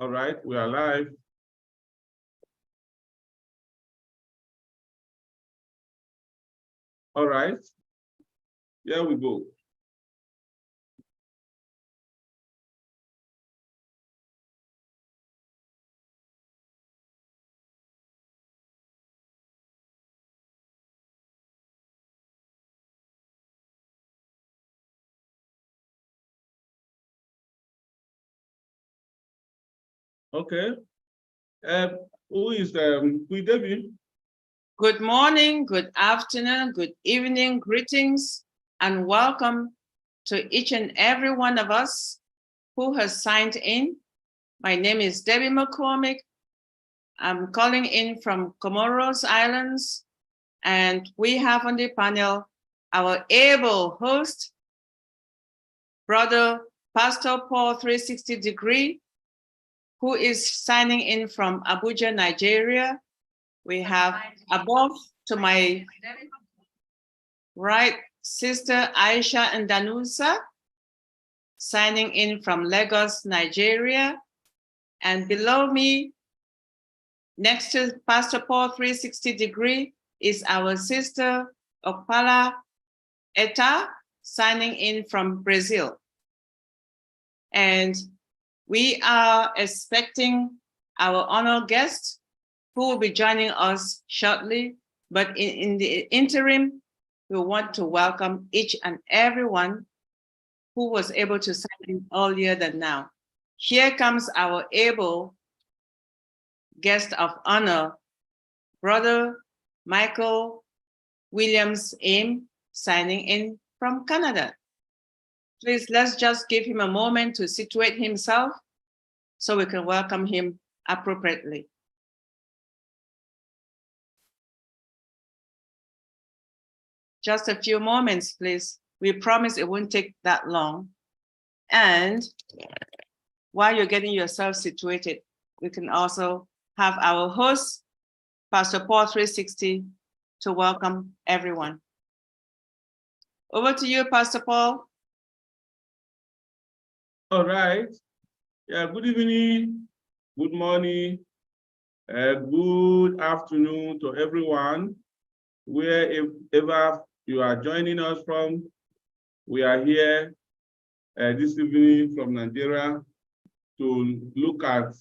All right, we are live. All right, here we go. Okay. Who is Debbie? Good morning, good afternoon, good evening, greetings, and welcome to each and every one of us who has signed in. My name is Debbie McCormick. I'm calling in from Comoros Islands, and we have on the panel our able host, Brother Pastor Paul 360 Degree, who is signing in from Abuja, Nigeria. We have above to my right, Sister Aisha and Danusa, signing in from Lagos, Nigeria. And below me, next to Pastor Paul 360 Degree, is our sister Opala Eta, signing in from Brazil. And we are expecting our honored guest who will be joining us shortly. But in the interim, we want to welcome each and everyone who was able to sign in earlier than now. Here comes our able guest of honor, Brother Micheal Williams Aim, signing in from Canada. Please, let's just give him a moment to situate himself so we can welcome him appropriately. Just a few moments, please. We promise it won't take that long. And while you're getting yourself situated, we can also have our host, Pastor Paul 360, to welcome everyone. Over to you, Pastor Paul. All right. Yeah, good evening, good morning, good afternoon to everyone, wherever you are joining us from. We are here this evening from Nigeria to look at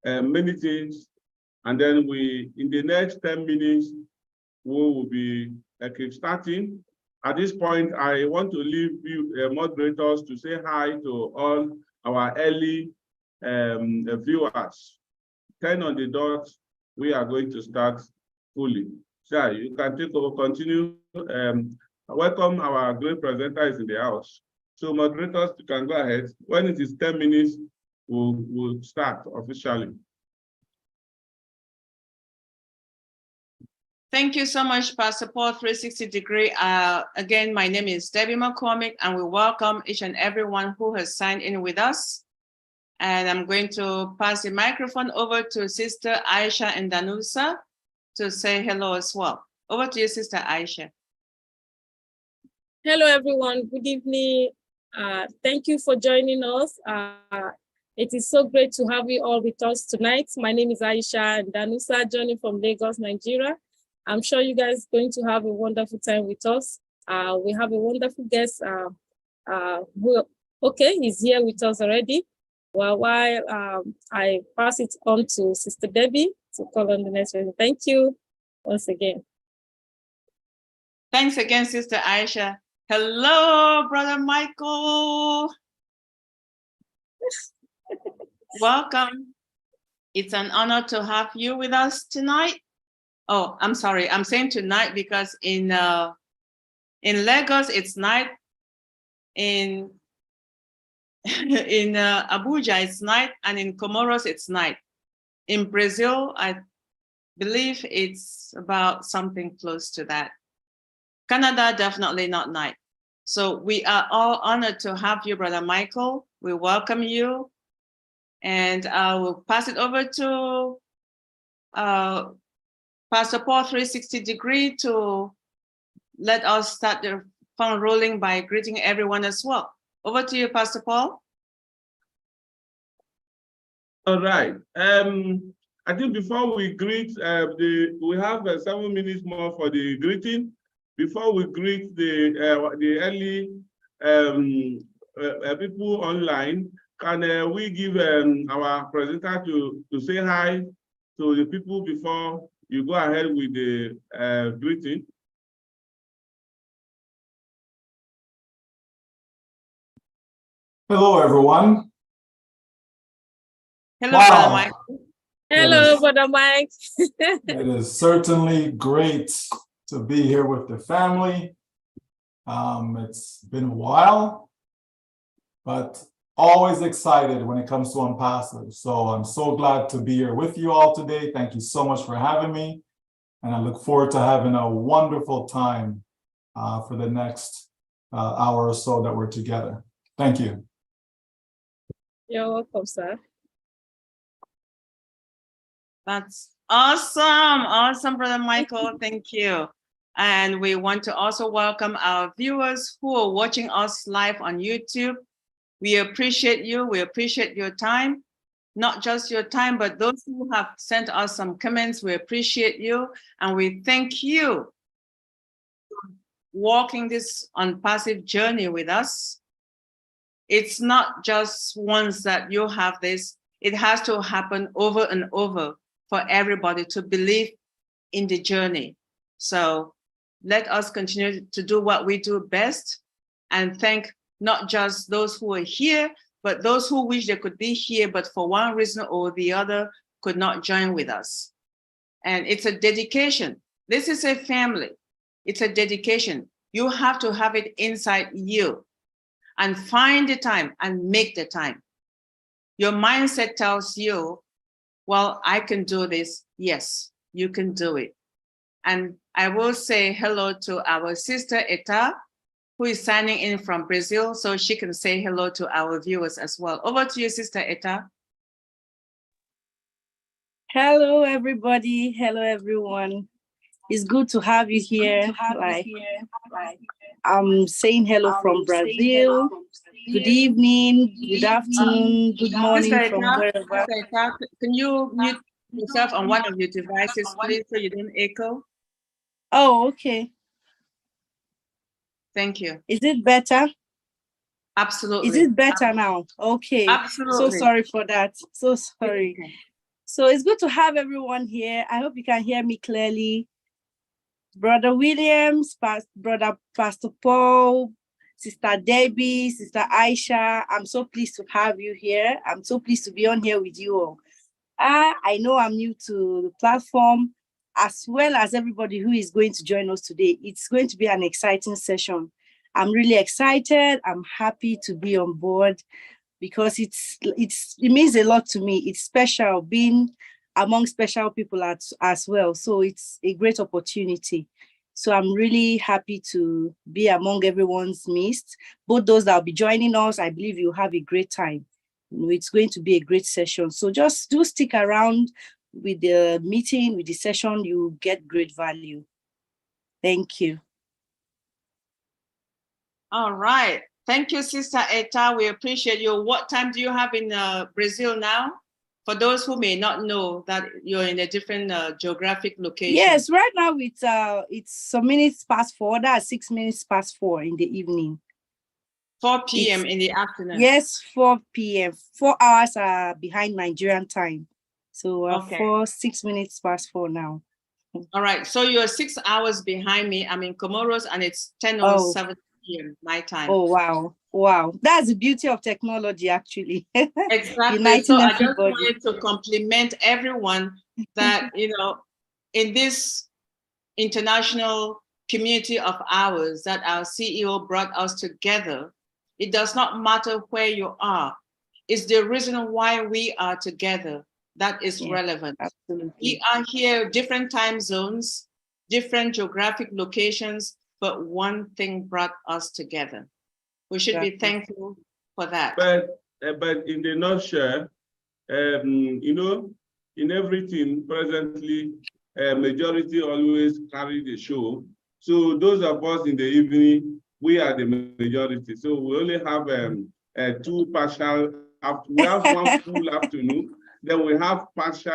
many things. And then in the next 10 minutes, we will be starting. At this point, I want to leave you moderators to say hi to all our early viewers. 10 on the dot, we are going to start fully. So you can take over, continue. Welcome our great presenters in the house. So moderators, you can go ahead. When it is 10 minutes, we'll start officially. Thank you so much, Pastor Paul 360 Degree. Again, my name is Debbie McCormick, and we welcome each and everyone who has signed in with us. And I'm going to pass the microphone over to Sister Aisha and Danusa to say hello as well. Over to you, Sister Aisha. Hello, everyone. Good evening. Thank you for joining us. It is so great to have you all with us tonight. My name is Aisha and Danusa, joining from Lagos, Nigeria. I'm sure you guys are going to have a wonderful time with us. We have a wonderful guest. He's here with us already. Well, while I pass it on to Sister Debbie to call on the next one. Thank you once again. Thanks again, Sister Aisha. Hello, Brother Micheal. Welcome. It's an honor to have you with us tonight. Oh, I'm sorry. I'm saying tonight because in Lagos it's night. In Abuja it's night, and in Comoros it's night. In Brazil, I believe it's about something close to that. Canada, definitely not night. So we are all honored to have you, Brother Micheal. We welcome you. And I will pass it over to Pastor Paul 360 Degree to let us start the fun rolling by greeting everyone as well. Over to you, Pastor Paul. All right. I think before we greet, we have 7 minutes more for the greeting. Before we greet the early people online, can we give our presenter to say hi to the people before you go ahead with the greeting? Hello, everyone. Hello, Brother Mike. Hello, Brother Mike. It is certainly great to be here with the family. It's been a while, but always excited when it comes to ONPASSIVE. So I'm so glad to be here with you all today. Thank you so much for having me. And I look forward to having a wonderful time for the next hour or so that we're together. Thank you. You're welcome, sir. That's awesome. Awesome, Brother Michael. Thank you. And we want to also welcome our viewers who are watching us live on YouTube. We appreciate you. We appreciate your time. Not just your time, but those who have sent us some comments, we appreciate you. And we thank you for walking this ONPASSIVE journey with us. It's not just once that you have this. It has to happen over and over for everybody to believe in the journey. So let us continue to do what we do best and thank not just those who are here, but those who wish they could be here, but for one reason or the other could not join with us. And it's a dedication. This is a family. It's a dedication. You have to have it inside you and find the time and make the time. Your mindset tells you, well, I can do this. Yes, you can do it. And I will say hello to our sister Eta, who is signing in from Brazil, so she can say hello to our viewers as well. Over to you, Sister Eta. Hello, everybody. Hello, everyone. It's good to have you here. I'm saying hello from Brazil. Good evening, good afternoon, good morning Sister from Eta, wherever. Sister Eta, can you mute yourself on one of your devices, please, so you don't echo? Oh, okay. Thank you. Is it better? Absolutely. Is it better now? Okay. Absolutely. So sorry for that. So sorry. Okay. So it's good to have everyone here. I hope you can hear me clearly. Brother Williams, Brother Pastor Paul, Sister Debbie, Sister Aisha, I'm so pleased to have you here. I'm so pleased to be on here with you all. I know I'm new to the platform, as well as everybody who is going to join us today. It's going to be an exciting session. I'm really excited. I'm happy to be on board because it means a lot to me. It's special being among special people as well. So it's a great opportunity. So I'm really happy to be among everyone's midst. Both those that will be joining us, I believe you'll have a great time. It's going to be a great session. So just do stick around with the meeting, with the session, you get great value. Thank you. All right. Thank you, Sister Eta. We appreciate you. What time do you have in Brazil now? For those who may not know that you're in a different geographic location. Yes, right now it's some minutes past 4. That's 6 minutes past 4 in the evening. 4 p.m. in the afternoon. Yes, 4 p.m. 4 hours are behind Nigerian time. So okay. 6 minutes past 4 now. All right. So you're 6 hours behind me. I'm in Comoros and it's 10:07 p.m. my time. Oh, wow. Wow. That's the beauty of technology, actually. Exactly. Uniting so everybody. I just wanted to compliment everyone that, you know, in this international community of ours that our CEO brought us together. It does not matter where you are. It's the reason why we are together that is relevant. Absolutely. We are here, different time zones, different geographic locations, but one thing brought us together. We should be thankful for that. But in the nutshell, you know, in everything presently, majority always carry the show. So those of us in the evening, we are the majority. So we only have 2 partial, we have 1 full afternoon Then we have partial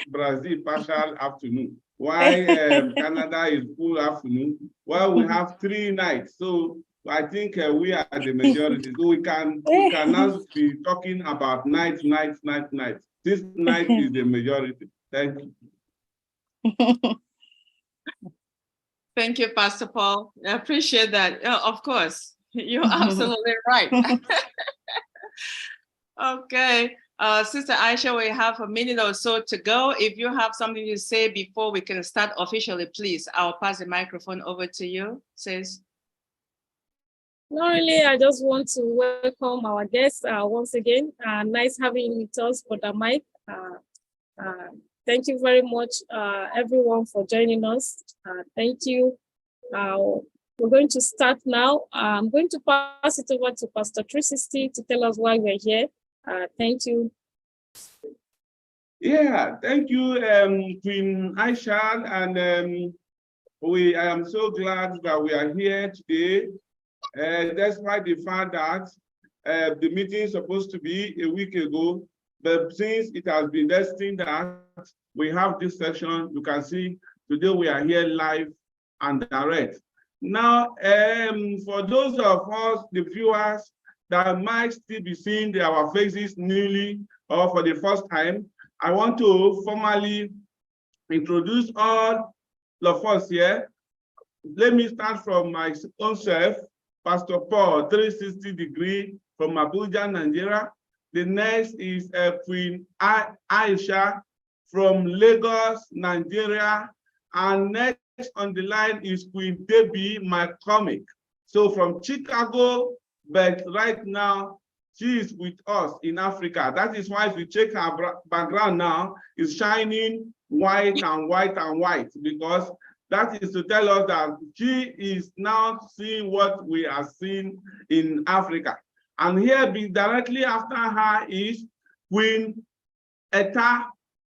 Brazil, partial afternoon. While Canada is full afternoon. While we have 3 nights. So I think we are the majority. So we can now be talking about night. This night is the majority. Thank you. Thank you, Pastor Paul. I appreciate that. Of course, you're absolutely right. Okay, Sister Aisha, we have a minute or so to go. If you have something to say before we can start officially, please, I'll pass the microphone over to you, sis. Not really, I just want to welcome our guests once again. Nice having you with us, Brother Mike. Thank you very much, everyone, for joining us. Thank you. We're going to start now. I'm going to pass it over to Pastor 360 to tell us why we're here. Thank you. Yeah, thank you, Queen Aisha, and I am so glad that we are here today. Despite the fact that the meeting is supposed to be a week ago, but since it has been destined that we have this session, you can see today we are here live and direct. Now, for those of us, the viewers that might still be seeing our faces newly or for the first time, I want to formally introduce all of us here. Let me start from my own self, Pastor Paul, 360 degree from Abuja, Nigeria. The next is Queen Aisha from Lagos, Nigeria. And next on the line is Queen Debbie, my comic. So from Chicago, but right now, she is with us in Africa. That is why if you check her background now, it's shining white and white and white, because that is to tell us that she is now seeing what we are seeing in Africa. And here, directly after her is Queen Eta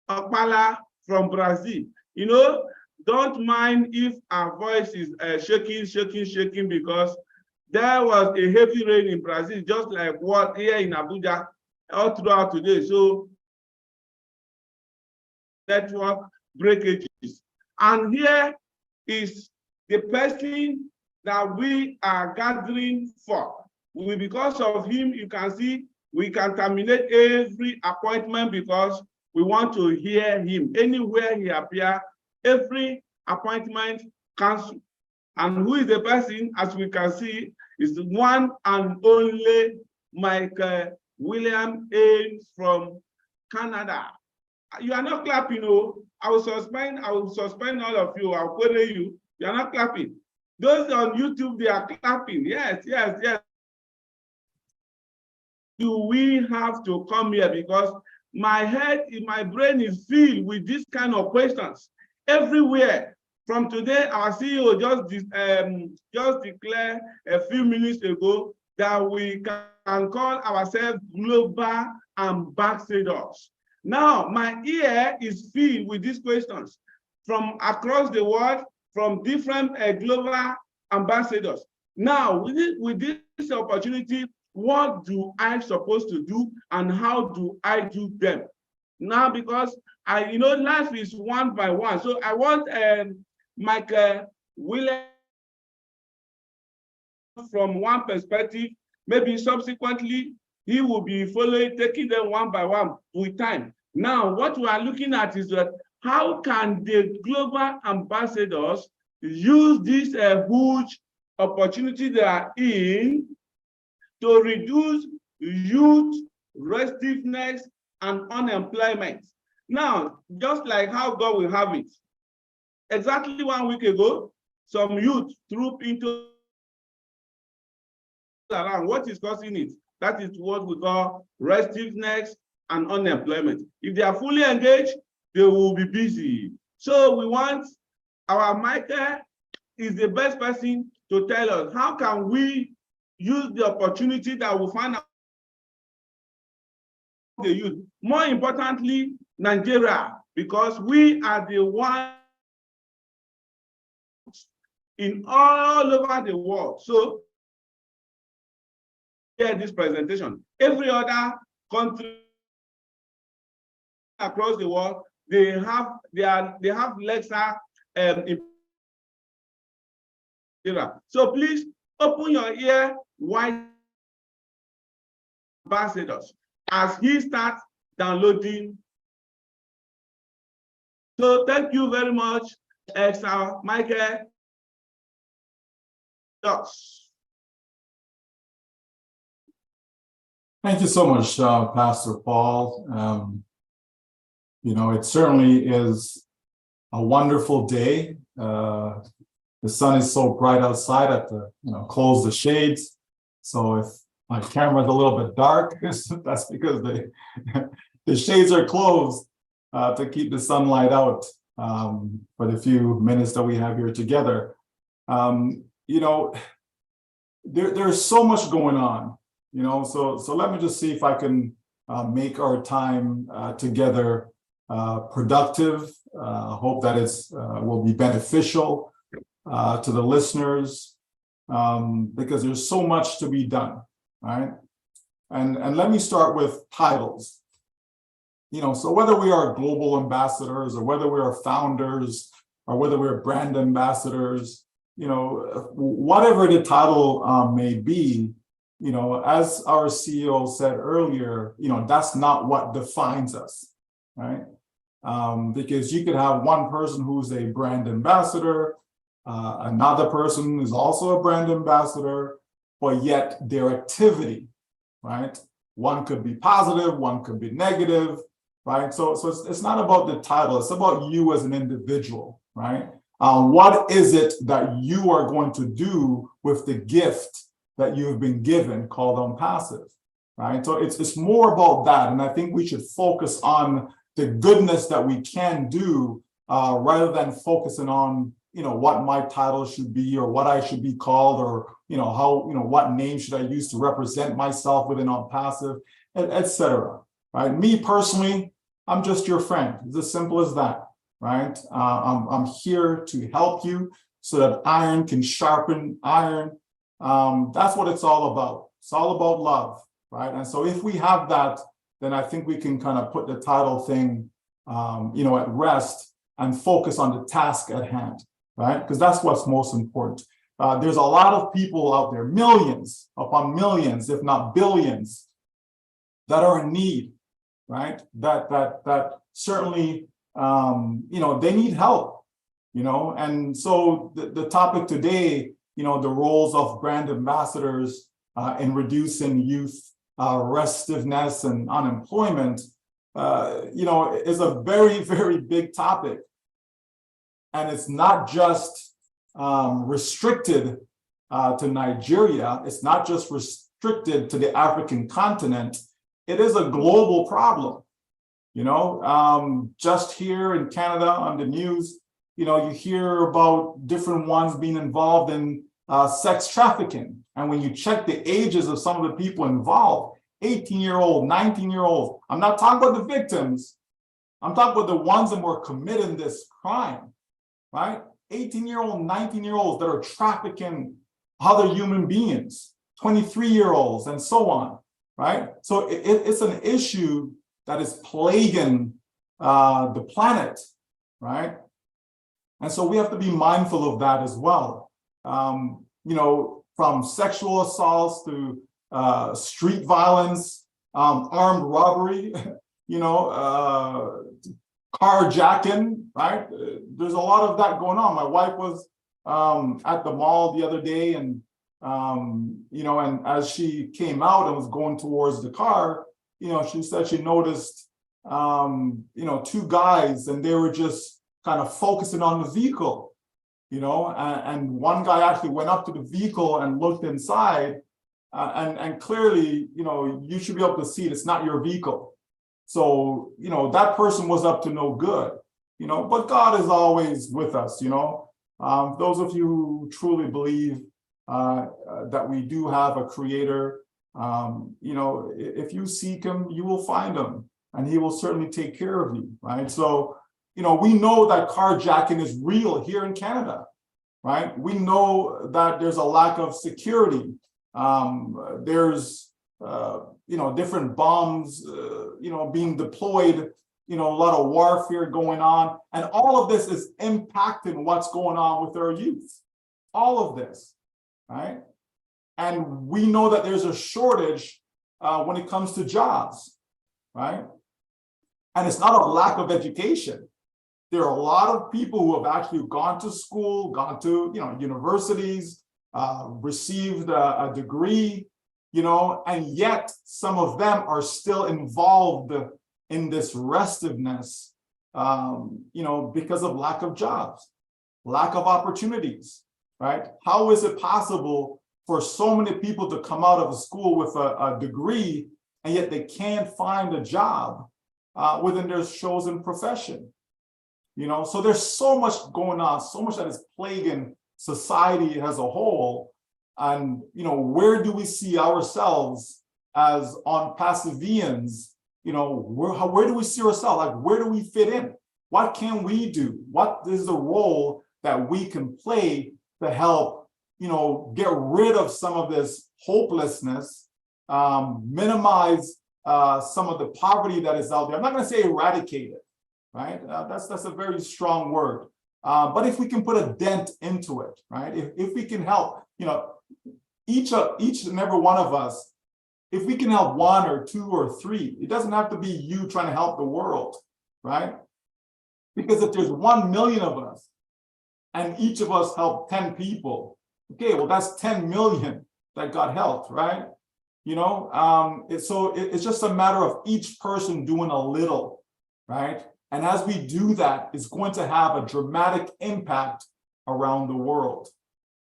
Opala from Brazil. You know, don't mind if our voice is shaking, because there was a heavy rain in Brazil, just like what here in Abuja all throughout today. So network breakages. And here is the person that we are gathering for. Because of him, you can see we can terminate every appointment because we want to hear him. Anywhere he appears, every appointment cancelled. And who is the person, as we can see, is the one and only Micheal William Ames from Canada. You are not clapping, oh. I will suspend all of you. I'll query you. You are not clapping. Those on YouTube, they are clapping. Yes. Do we have to come here? Because my head, my brain is filled with this kind of questions everywhere. From today, our CEO just declared a few minutes ago that we can call ourselves global ambassadors. Now, my ear is filled with these questions from across the world, from different global ambassadors. Now, with this opportunity, what do I supposed to do and how do I do them? Now, because life is one by one. So I want Micheal William from one perspective, maybe subsequently he will be taking them one by one with time. Now, what we are looking at is that how can the global ambassadors use this huge opportunity they are in to reduce youth restiveness and unemployment? Now, just like how God will have it, exactly 1 week ago, some youth trooped into around. What is causing it? That is what we call restiveness and unemployment. If they are fully engaged, they will be busy. So we want our Micheal is the best person to tell us how can we use the opportunity that we find out the youth. More importantly, Nigeria, because we are the one in all over the world. So here this presentation, every other country across the world, they have lesser so please open your ear wide, ambassadors, as he starts downloading. So thank you very much, Sir Micheal. Thank you so much, Pastor Paul. You know, it certainly is a wonderful day. The sun is so bright outside. I have to, close the shades. So if my camera's a little bit dark, that's because the shades are closed to keep the sunlight out for the few minutes that we have here together. There's so much going on, so let me just see if I can make our time together productive. Hope that will be beneficial to the listeners, because there's so much to be done, right? And let me start with titles. So whether we are global ambassadors or whether we are founders or whether we're brand ambassadors, whatever the title may be, as our CEO said earlier, that's not what defines us, right? Because you could have one person who's a brand ambassador, another person is also a brand ambassador, but yet their activity, right? One could be positive, one could be negative, right? So it's not about the title, it's about you as an individual, right? What is it that you are going to do with the gift that you've been given called ONPASSIVE, right? So it's more about that. And I think we should focus on the goodness that we can do rather than focusing on, what my title should be or what I should be called or, what name should I use to represent myself within ONPASSIVE, etc. Right? Me personally, I'm just your friend. It's as simple as that. Right? I'm here to help you so that iron can sharpen iron. That's what it's all about. It's all about love, right? And so if we have that, then I think we can kind of put the title thing, at rest and focus on the task at hand, right? Because that's what's most important. There's a lot of people out there, millions upon millions, if not billions, that are in need, right? That certainly. They need help, and so the topic today, the roles of brand ambassadors in reducing youth restiveness and unemployment, is a very, very big topic. And it's not just restricted to Nigeria. It's not just restricted to the African continent. It is a global problem. Just here in Canada on the news, you hear about different ones being involved in sex trafficking. And when you check the ages of some of the people involved, 18-year-old, 19-year-olds, I'm not talking about the victims. I'm talking about the ones that were committing this crime, right? 18-year-old, 19-year-olds that are trafficking other human beings, 23-year-olds and so on, right? So it's an issue that is plaguing the planet, right? And so we have to be mindful of that as well. From sexual assaults to street violence, armed robbery, carjacking, right? There's a lot of that going on. My wife was at the mall the other day and, and as she came out and was going towards the car, she said she noticed, two guys and they were just kind of focusing on the vehicle, and one guy actually went up to the vehicle and looked inside and clearly, you should be able to see it. It's not your vehicle. So, that person was up to no good, but God is always with us, those of you who truly believe that we do have a creator, if you seek him, you will find him and he will certainly take care of you, right? So, we know that carjacking is real here in Canada, right? We know that there's a lack of security. There's, different bombs, being deployed, a lot of warfare going on. And all of this is impacting what's going on with our youth. All of this, right? And we know that there's a shortage when it comes to jobs, right? And it's not a lack of education. There are a lot of people who have actually gone to school, gone to universities, received a degree, and yet some of them are still involved in this restiveness, because of lack of jobs, lack of opportunities, right? How is it possible for so many people to come out of school with a degree and yet they can't find a job within their chosen profession? So there's so much going on, so much that is plaguing society as a whole. And, where do we see ourselves as ONPASSIVEans? Where do we see ourselves? Like, where do we fit in? What can we do? What is the role that we can play to help, get rid of some of this hopelessness, minimize some of the poverty that is out there? I'm not going to say eradicate it, right? That's a very strong word. But if we can put a dent into it, right? If we can help, each and every one of us, if we can help one or two or three, it doesn't have to be you trying to help the world, right? Because if there's 1 million of us and each of us help 10 people, okay, well, that's 10 million that got helped, right? It's just a matter of each person doing a little, right? And as we do that, it's going to have a dramatic impact around the world,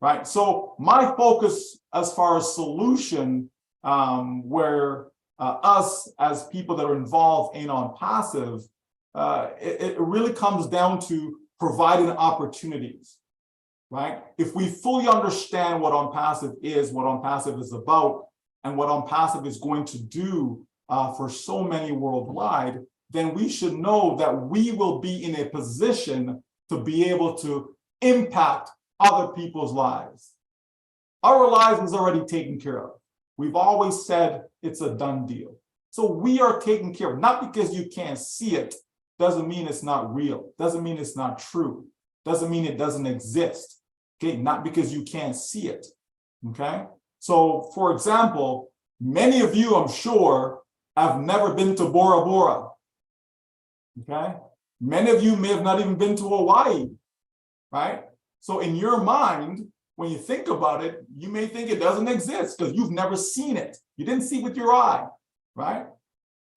right? So my focus as far as solution, where us as people that are involved in ONPASSIVE, it really comes down to providing opportunities, right? If we fully understand what ONPASSIVE is, what ONPASSIVE is about, and what ONPASSIVE is going to do for so many worldwide, then we should know that we will be in a position to be able to impact other people's lives. Our lives is already taken care of. We've always said it's a done deal. So we are taken care of, not because you can't see it, doesn't mean it's not real, doesn't mean it's not true, doesn't mean it doesn't exist, okay? Not because you can't see it, okay? So for example, many of you, I'm sure, have never been to Bora Bora, okay? Many of you may have not even been to Hawaii, right? So in your mind, when you think about it, you may think it doesn't exist because you've never seen it. You didn't see it with your eye, right?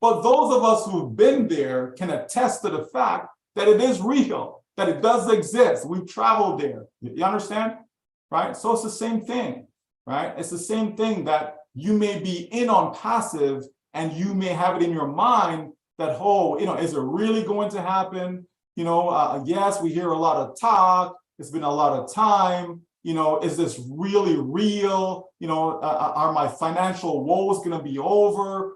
But those of us who've been there can attest to the fact that it is real, that it does exist. We've traveled there. You understand? Right? So it's the same thing, right? It's the same thing that you may be in ONPASSIVE and you may have it in your mind that, oh, is it really going to happen? Yes, we hear a lot of talk. It's been a lot of time. Is this really real? Are my financial woes going to be over?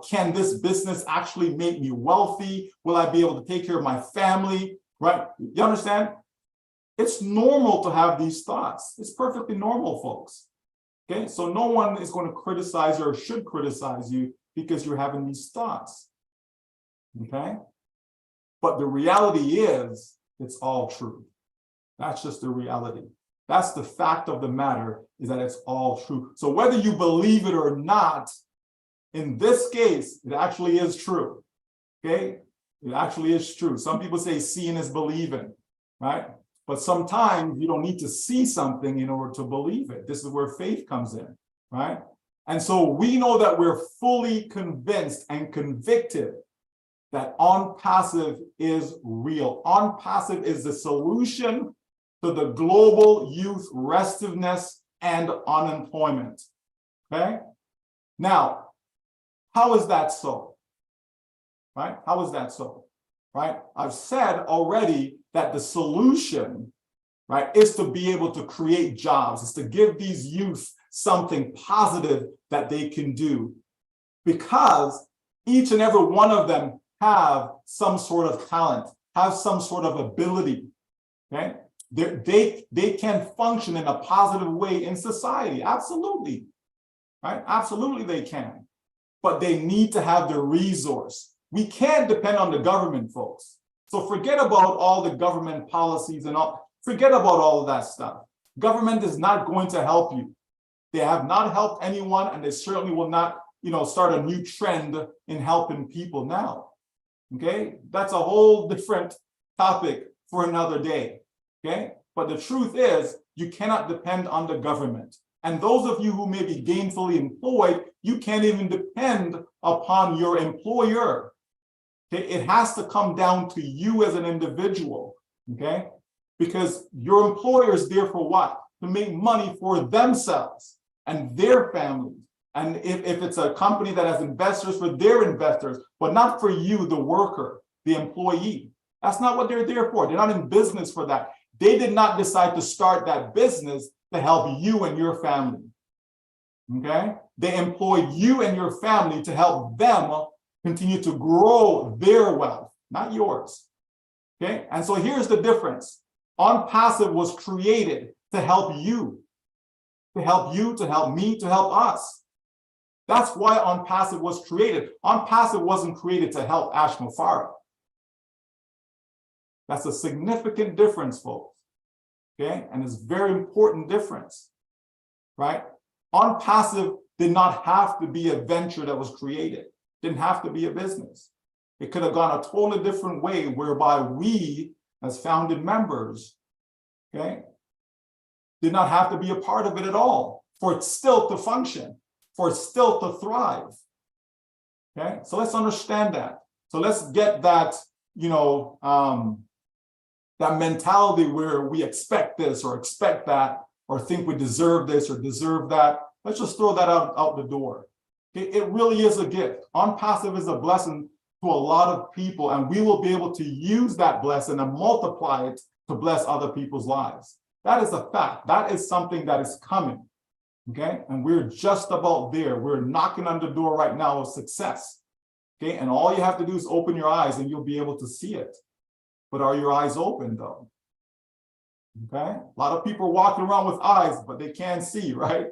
Can this business actually make me wealthy? Will I be able to take care of my family? Right? You understand? It's normal to have these thoughts. It's perfectly normal, folks. Okay, so no one is going to criticize you or should criticize you because you're having these thoughts. Okay, but the reality is it's all true. That's just the reality. That's the fact of the matter, is that it's all true. So whether you believe it or not, in this case, it actually is true. Okay, it actually is true. Some people say seeing is believing, right? But sometimes you don't need to see something in order to believe it. This is where faith comes in, right? And so we know that we're fully convinced and convicted that ONPASSIVE is real. ONPASSIVE is the solution to the global youth restiveness and unemployment, okay? Now, how is that so, right? How is that so, right? I've said already that the solution, right, is to be able to create jobs, is to give these youth something positive that they can do, because each and every one of them have some sort of talent, have some sort of ability, okay? They can function in a positive way in society, absolutely, right? Absolutely they can, but they need to have the resource. We can't depend on the government, folks. So forget about all the government policies and all, forget about all of that stuff. Government is not going to help you. They have not helped anyone, and they certainly will not, start a new trend in helping people now. Okay, that's a whole different topic for another day. Okay, but the truth is, you cannot depend on the government. And those of you who may be gainfully employed, you can't even depend upon your employer. Okay, it has to come down to you as an individual. Okay, because your employer is there for what? To make money for themselves and their families. And if it's a company that has investors, for their investors, but not for you, the worker, the employee. That's not what they're there for. They're not in business for that. They did not decide to start that business to help you and your family. Okay? They employ you and your family to help them continue to grow their wealth, not yours. Okay? And so here's the difference. ONPASSIVE was created to help you, to help me, to help us. That's why ONPASSIVE was created. ONPASSIVE wasn't created to help Ash Mufara. That's a significant difference, folks. Okay, and it's a very important difference, right? ONPASSIVE did not have to be a venture that was created. Didn't have to be a business. It could have gone a totally different way, whereby we, as founding members, okay, did not have to be a part of it at all for it still to function, for it still to thrive. Okay, so let's understand that. So let's get that, that mentality where we expect this or expect that, or think we deserve this or deserve that. Let's just throw that out the door. It really is a gift. ONPASSIVE is a blessing to a lot of people, and we will be able to use that blessing and multiply it to bless other people's lives. That is a fact. That is something that is coming. Okay, and we're just about there. We're knocking on the door right now of success. Okay, and all you have to do is open your eyes and you'll be able to see it. But are your eyes open though? Okay, a lot of people are walking around with eyes, but they can't see, right?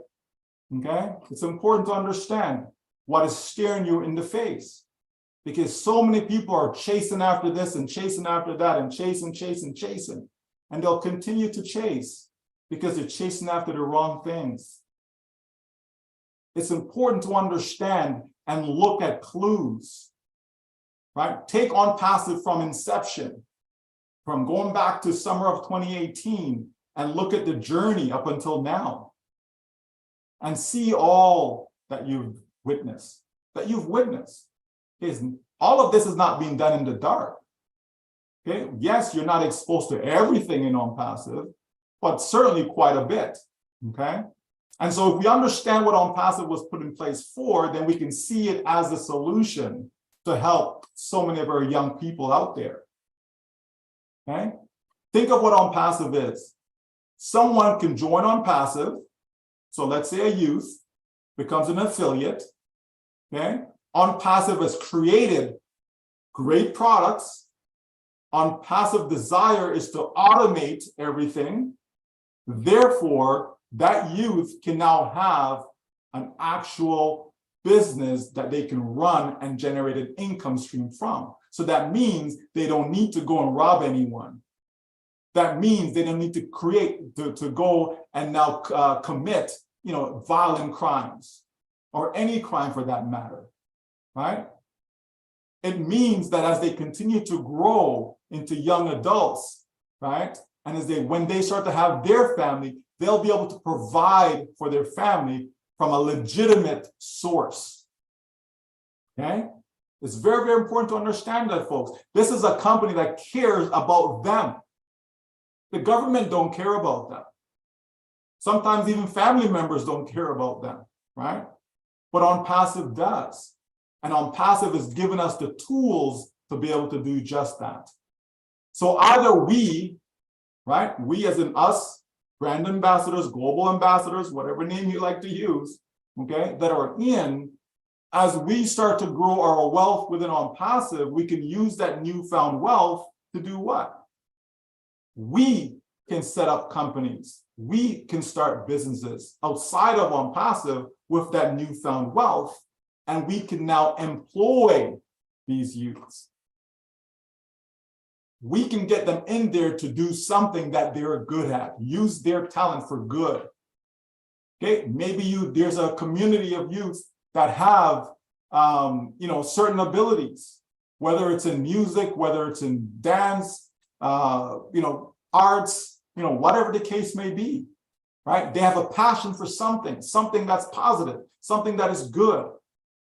Okay, it's important to understand what is staring you in the face, because so many people are chasing after this and chasing after that and chasing, and they'll continue to chase because they're chasing after the wrong things. It's important to understand and look at clues, right? Take ONPASSIVE from inception, from going back to summer of 2018, and look at the journey up until now, and see all that you've witnessed, All of this is not being done in the dark. Okay, yes, you're not exposed to everything in ONPASSIVE, but certainly quite a bit. Okay. And so if we understand what ONPASSIVE was put in place for, then we can see it as a solution to help so many of our young people out there. Okay? Think of what ONPASSIVE is. Someone can join ONPASSIVE. So let's say a youth becomes an affiliate. Okay? ONPASSIVE has created great products. ONPASSIVE desire is to automate everything. Therefore, that youth can now have an actual business that they can run and generate an income stream from. So that means they don't need to go and rob anyone. That means they don't need to to go and now commit, violent crimes or any crime for that matter, right? It means that as they continue to grow into young adults, right? And when they start to have their family, they'll be able to provide for their family from a legitimate source. Okay? It's very, very important to understand that, folks. This is a company that cares about them. The government don't care about them. Sometimes even family members don't care about them, right? But ONPASSIVE does. And ONPASSIVE has given us the tools to be able to do just that. So either we, right, we as in us, brand ambassadors, global ambassadors, whatever name you like to use, okay, that are as we start to grow our wealth within ONPASSIVE, we can use that newfound wealth to do what? We can set up companies. We can start businesses outside of ONPASSIVE with that newfound wealth, and we can now employ these youths. We can get them in there to do something that they're good at, use their talent for good. Okay, maybe there's a community of youth that have certain abilities, whether it's in music, whether it's in dance, arts, whatever the case may be, right? They have a passion for something that's positive, something that is good,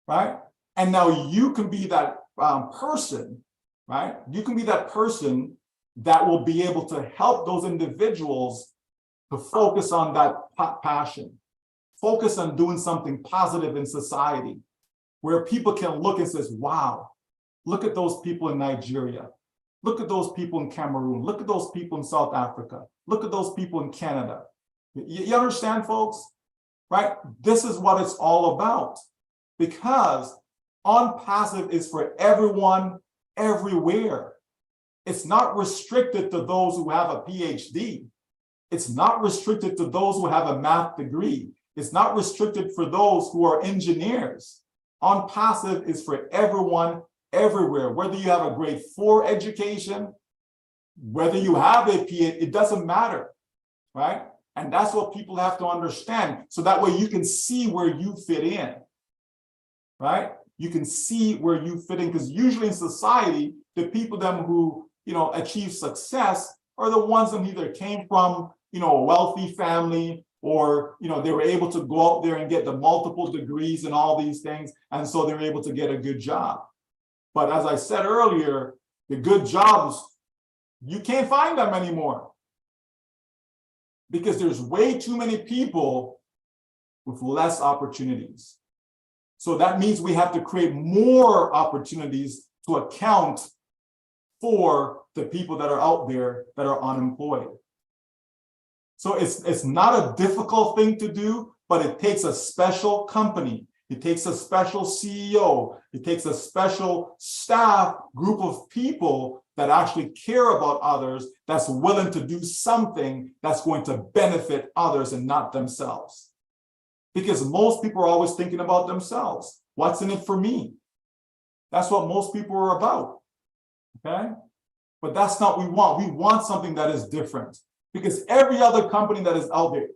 right? And now you can be that person, right? You can be that person that will be able to help those individuals to focus on that passion, focus on doing something positive in society, where people can look and says, wow, look at those people in Nigeria. Look at those people in Cameroon. Look at those people in South Africa. Look at those people in Canada. You understand, folks? Right? This is what it's all about. Because ONPASSIVE is for everyone, everywhere. It's not restricted to those who have a PhD. It's not restricted to those who have a math degree. It's not restricted for those who are engineers. ONPASSIVE is for everyone, everywhere. Whether you have a grade 4 education, whether you have a PhD, it doesn't matter, right? And that's what people have to understand. So that way you can see where you fit in, right? You can see where you fit in, because usually in society, the people who achieve success are the ones that either came from a wealthy family, or they were able to go out there and get the multiple degrees and all these things, and so they're able to get a good job. But as I said earlier, the good jobs, you can't find them anymore, because there's way too many people with less opportunities. So that means we have to create more opportunities to account for the people that are out there that are unemployed. So it's not a difficult thing to do, but it takes a special company. It takes a special CEO. It takes a special staff group of people that actually care about others, that's willing to do something that's going to benefit others and not themselves. Because most people are always thinking about themselves. What's in it for me? That's what most people are about, okay? But that's not what we want. We want something that is different. Because every other company that is out there,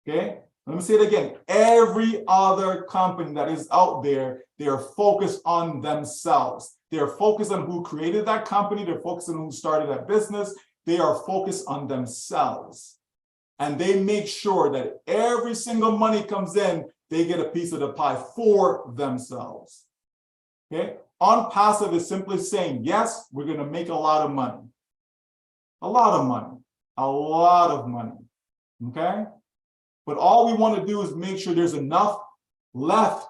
okay? Let me say it again. Every other company that is out there, they are focused on themselves. They're focused on who created that company. They're focused on who started that business. They are focused on themselves. And they make sure that every single money comes in, they get a piece of the pie for themselves. Okay? ONPASSIVE is simply saying, yes, we're going to make a lot of money. A lot of money. A lot of money. Okay? But all we want to do is make sure there's enough left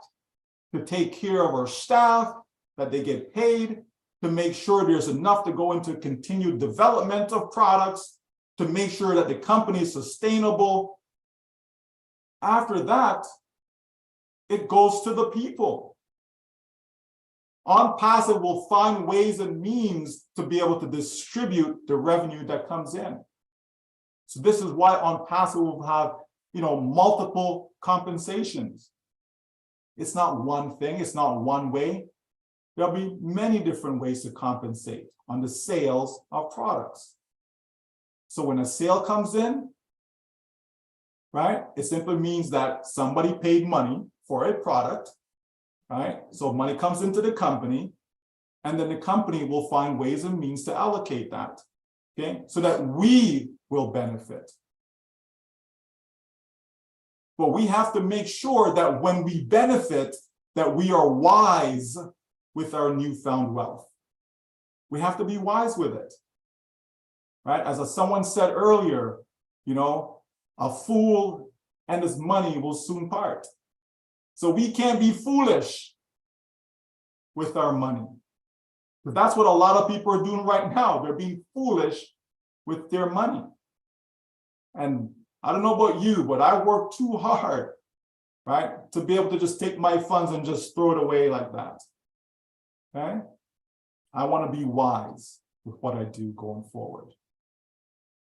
to take care of our staff, that they get paid, to make sure there's enough to go into continued development of products, to make sure that the company is sustainable. After that, it goes to the people. ONPASSIVE will find ways and means to be able to distribute the revenue that comes in. So this is why ONPASSIVE will have, multiple compensations. It's not one thing, it's not one way. There'll be many different ways to compensate on the sales of products. So when a sale comes in, right, it simply means that somebody paid money for a product, right? So money comes into the company, and then the company will find ways and means to allocate that, okay? So that we will benefit. But we have to make sure that when we benefit, that we are wise with our newfound wealth. We have to be wise with it, right? As someone said earlier, a fool and his money will soon part. So we can't be foolish with our money. But that's what a lot of people are doing right now. They're being foolish with their money. And I don't know about you, but I work too hard, right, to be able to just take my funds and just throw it away like that. Okay? I want to be wise with what I do going forward.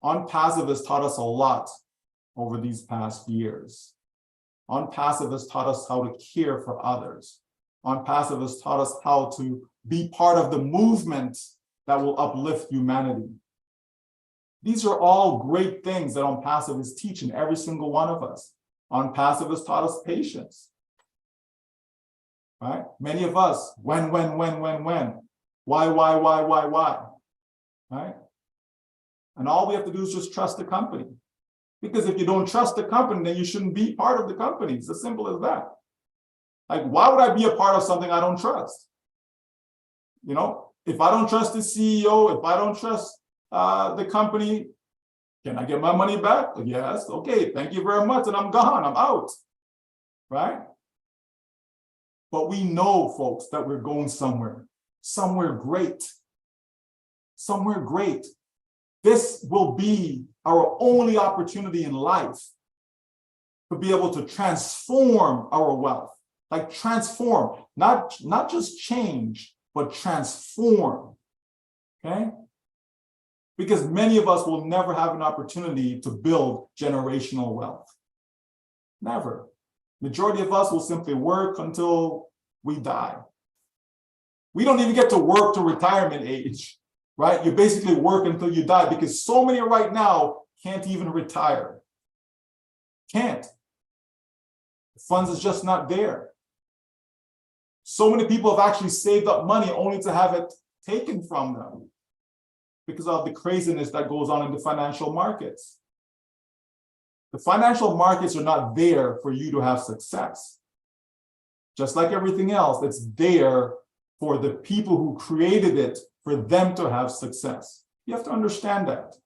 ONPASSIVE has taught us a lot over these past years. ONPASSIVE has taught us how to care for others, ONPASSIVE has taught us how to be part of the movement that will uplift humanity. These are all great things that ONPASSIVE is teaching every single one of us. ONPASSIVE has taught us patience. Right? Many of us, when? Why? Right? And all we have to do is just trust the company. Because if you don't trust the company, then you shouldn't be part of the company. It's as simple as that. Like, why would I be a part of something I don't trust? You know, if I don't trust the CEO, if I don't trust the company, can I get my money back? Yes. Okay. Thank you very much. And I'm gone. I'm out. Right? But we know, folks, that we're going somewhere great. Somewhere great. This will be our only opportunity in life to be able to transform our wealth. Like transform, not just change, but transform. Okay? Because many of us will never have an opportunity to build generational wealth. Never. Majority of us will simply work until we die. We don't even get to work to retirement age, right? You basically work until you die because so many right now can't even retire. Can't. The funds is just not there. So many people have actually saved up money only to have it taken from them because of the craziness that goes on in the financial markets. The financial markets are not there for you to have success. Just like everything else, it's there for the people who created it, for them to have success. You have to understand that.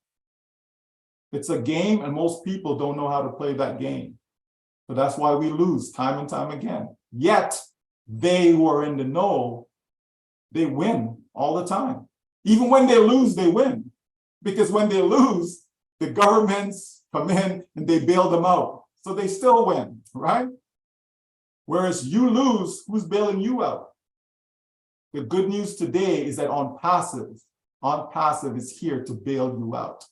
It's a game, and most people don't know how to play that game. So that's why we lose time and time again. Yet, they who are in the know, they win all the time. Even when they lose, they win. Because when they lose, the governments come in and they bail them out. So they still win, right? Whereas you lose, who's bailing you out? The good news today is that ONPASSIVE is here to bail you out.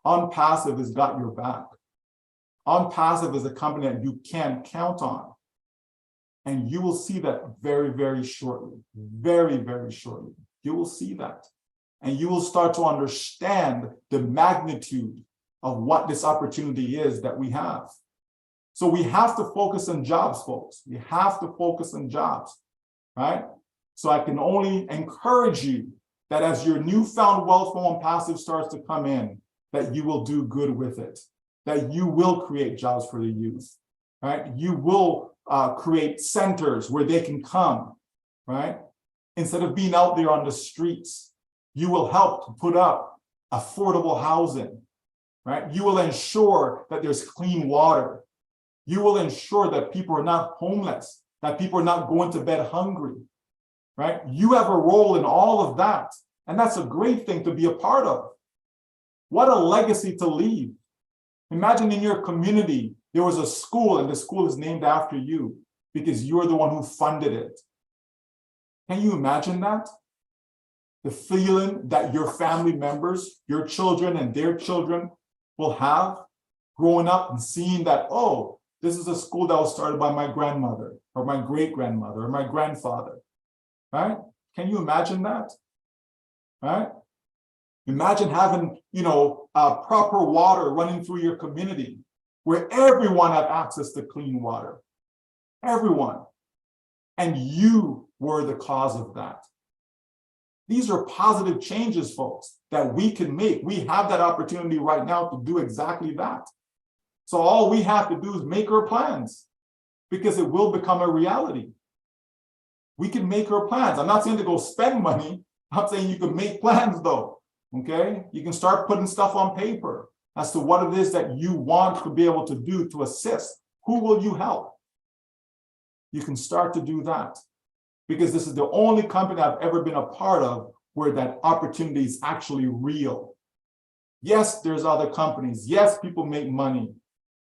ONPASSIVE has got your back. ONPASSIVE is a company that you can count on. And you will see that very, very shortly. Very, very shortly. You will see that. And you will start to understand the magnitude of what this opportunity is that we have. So we have to focus on jobs, folks. We have to focus on jobs, right? So I can only encourage you that as your newfound wealth from ONPASSIVE starts to come in, that you will do good with it, that you will create jobs for the youth, right? You will create centers where they can come, right? Instead of being out there on the streets, you will help to put up affordable housing, right? You will ensure that there's clean water. You will ensure that people are not homeless, that people are not going to bed hungry, right? You have a role in all of that. And that's a great thing to be a part of. What a legacy to leave. Imagine in your community, there was a school and the school is named after you because you're the one who funded it. Can you imagine that? The feeling that your family members, your children and their children will have growing up and seeing that, oh, this is a school that was started by my grandmother or my great-grandmother or my grandfather, right? Can you imagine that, right? Imagine having, proper water running through your community where everyone had access to clean water, everyone. And you were the cause of that. These are positive changes, folks, that we can make. We have that opportunity right now to do exactly that. So all we have to do is make our plans because it will become a reality. We can make our plans. I'm not saying to go spend money. I'm saying you can make plans though, okay? You can start putting stuff on paper as to what it is that you want to be able to do to assist. Who will you help? You can start to do that because this is the only company I've ever been a part of where that opportunity is actually real. Yes, there's other companies. Yes, people make money.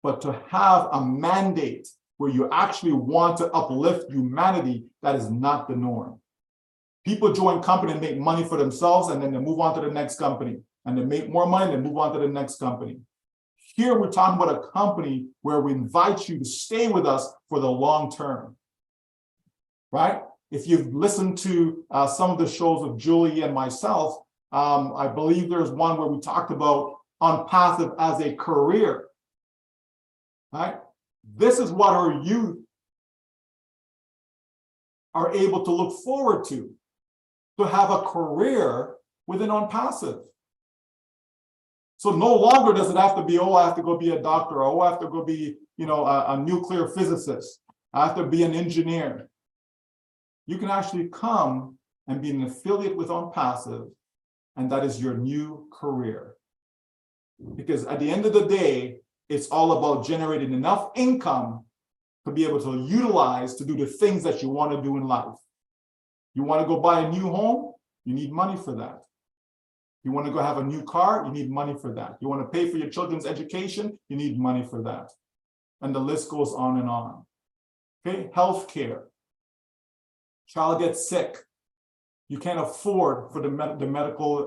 But to have a mandate where you actually want to uplift humanity, that is not the norm. People join company and make money for themselves, and then they move on to the next company. And they make more money, and move on to the next company. Here, we're talking about a company where we invite you to stay with us for the long term. right? If you've listened to some of the shows of Julie and myself, I believe there's one where we talked about ONPASSIVE as a career, right? This is what our youth are able to look forward to have a career within ONPASSIVE. So no longer does it have to be, oh, I have to go be a doctor, or oh, I have to go be, a nuclear physicist, I have to be an engineer. You can actually come and be an affiliate with ONPASSIVE, and that is your new career. Because at the end of the day, it's all about generating enough income to be able to utilize to do the things that you want to do in life. You want to go buy a new home? You need money for that. You want to go have a new car? You need money for that. You want to pay for your children's education? You need money for that. And the list goes on and on. Okay, healthcare. Child gets sick. You can't afford for the medical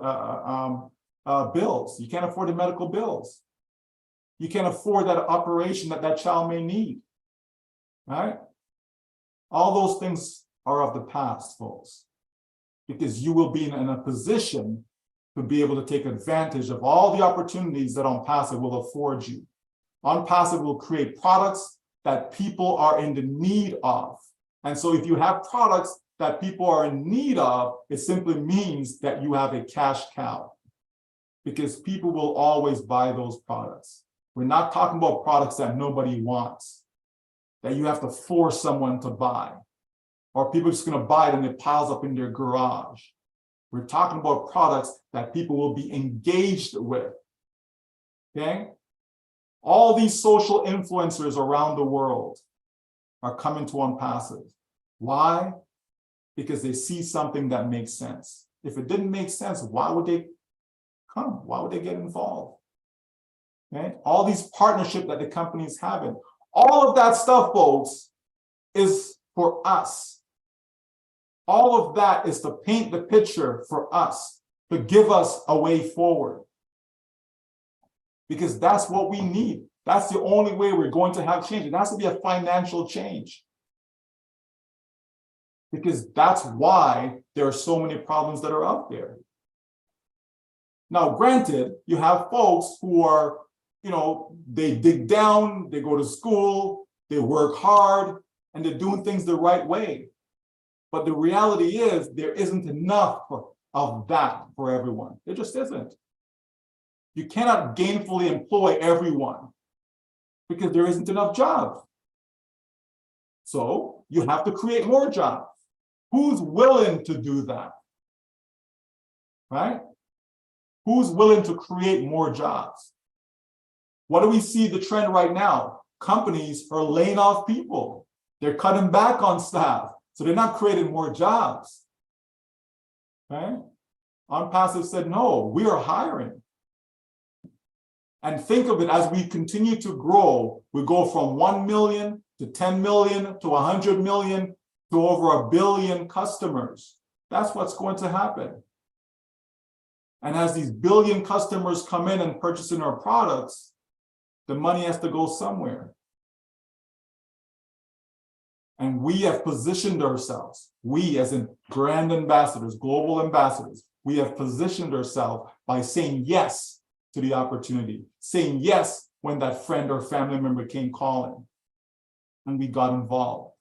bills. You can't afford the medical bills. You can't afford that operation that child may need, right? All those things are of the past, folks, because you will be in a position to be able to take advantage of all the opportunities that ONPASSIVE will afford you. ONPASSIVE will create products that people are in the need of. And so if you have products that people are in need of, it simply means that you have a cash cow, because people will always buy those products. We're not talking about products that nobody wants, that you have to force someone to buy, or people are just going to buy it and it piles up in their garage. We're talking about products that people will be engaged with, okay? All these social influencers around the world are coming to ONPASSIVE. Why? Because they see something that makes sense. If it didn't make sense, why would they come? Why would they get involved? Okay? All these partnerships that the companies having, all of that stuff, folks, is for us. All of that is to paint the picture for us, to give us a way forward. Because that's what we need. That's the only way we're going to have change. It has to be a financial change. Because that's why there are so many problems that are out there. Now, granted, you have folks who are, they dig down, they go to school, they work hard, and they're doing things the right way. But the reality is there isn't enough of that for everyone. There just isn't. You cannot gainfully employ everyone because there isn't enough jobs. So you have to create more jobs. Who's willing to do that? Right? Who's willing to create more jobs? What do we see the trend right now? Companies are laying off people. They're cutting back on staff. So they're not creating more jobs. Okay? ONPASSIVE said, no, we are hiring. And think of it, as we continue to grow, we go from 1 million to 10 million to 100 million to over 1 billion customers. That's what's going to happen. And as these billion customers come in and purchase in our products, the money has to go somewhere. And we have positioned ourselves, we as in brand ambassadors, global ambassadors, we have positioned ourselves by saying yes to the opportunity, saying yes when that friend or family member came calling, and we got involved.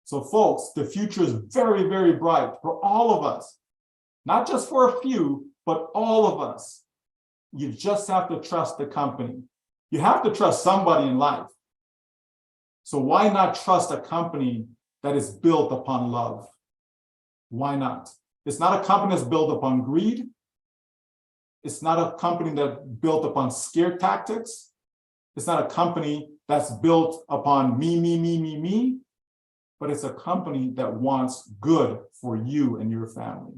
So folks, the future is very, very bright for all of us, not just for a few, but all of us. You just have to trust the company. You have to trust somebody in life. So why not trust a company that is built upon love? Why not? It's not a company that's built upon greed. It's not a company that's built upon scare tactics. It's not a company that's built upon me, but it's a company that wants good for you and your family.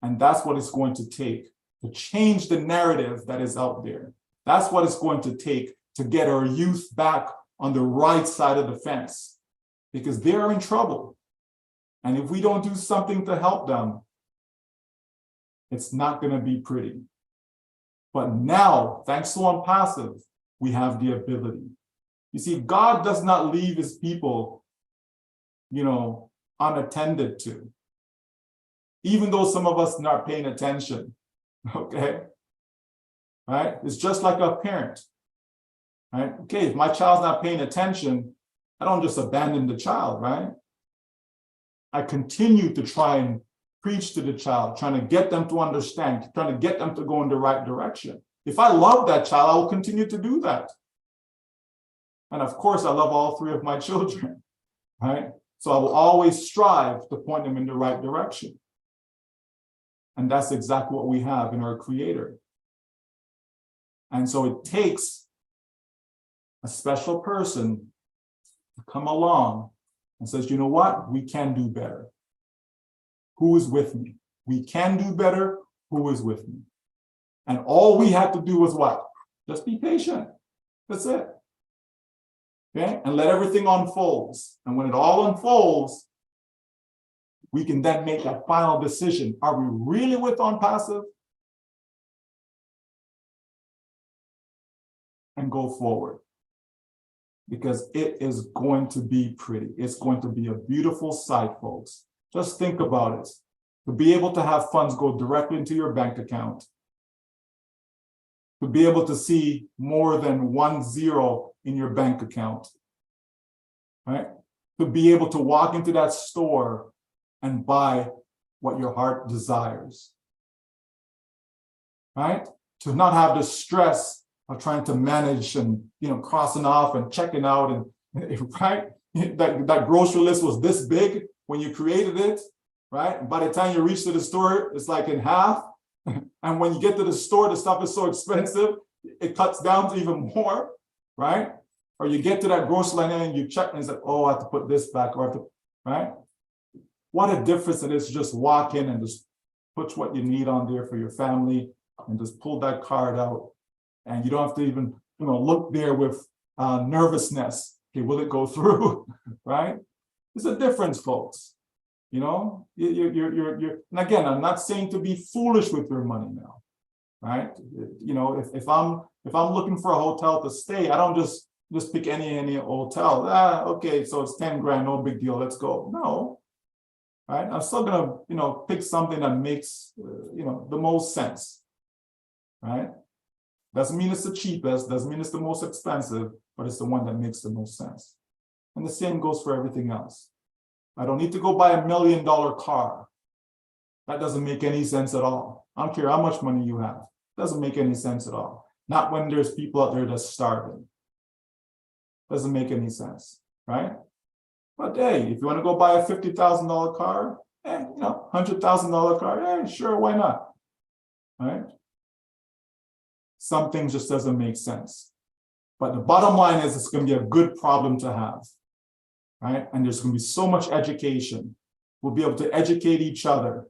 And that's what it's going to take to change the narrative that is out there. That's what it's going to take to get our youth back on the right side of the fence, because they're in trouble. And if we don't do something to help them, it's not going to be pretty. But now, thanks to ONPASSIVE, we have the ability. You see, God does not leave his people unattended to. Even though some of us not paying attention, okay? Right? It's just like a parent, right? Okay, if my child's not paying attention, I don't just abandon the child, right? I continue to try and preach to the child, trying to get them to understand, trying to get them to go in the right direction. If I love that child, I will continue to do that. And of course, I love all three of my children, right? So I will always strive to point them in the right direction. And that's exactly what we have in our Creator. And so it takes a special person to come along and says, you know what? We can do better. Who is with me? We can do better. Who is with me? And all we have to do is what? Just be patient. That's it. Okay? And let everything unfold. And when it all unfolds, we can then make that final decision. Are we really with ONPASSIVE? And go forward. Because it is going to be pretty. It's going to be a beautiful sight, folks. Just think about it. To be able to have funds go directly into your bank account. To be able to see more than 1 in your bank account. Right? To be able to walk into that store and buy what your heart desires. Right? To not have the stress of trying to manage and crossing off and checking out, and right? That grocery list was this big when you created it, right? And by the time you reach to the store, it's like in half. And when you get to the store, the stuff is so expensive, it cuts down to even more, right? Or you get to that grocery line and you check and it's like, oh, I have to put this back, or I have to, right? What a difference it is to just walk in and just put what you need on there for your family and just pull that card out. And you don't have to even, look there with nervousness. Okay, will it go through, right? It's a difference, folks. You're, and again, I'm not saying to be foolish with your money now, right? If I'm looking for a hotel to stay, I don't just pick any hotel. Okay, so it's 10 grand, no big deal, let's go. No, right? I'm still gonna, pick something that makes, the most sense, right? Doesn't mean it's the cheapest, doesn't mean it's the most expensive, but it's the one that makes the most sense. And the same goes for everything else. I don't need to go buy $1 million car. That doesn't make any sense at all. I don't care how much money you have. It doesn't make any sense at all. Not when there's people out there that's starving. Doesn't make any sense, right? But hey, if you want to go buy a $50,000 car, $100,000 car, sure, why not? Right? Some things just doesn't make sense. But the bottom line is it's going to be a good problem to have, right? And there's going to be so much education. We'll be able to educate each other.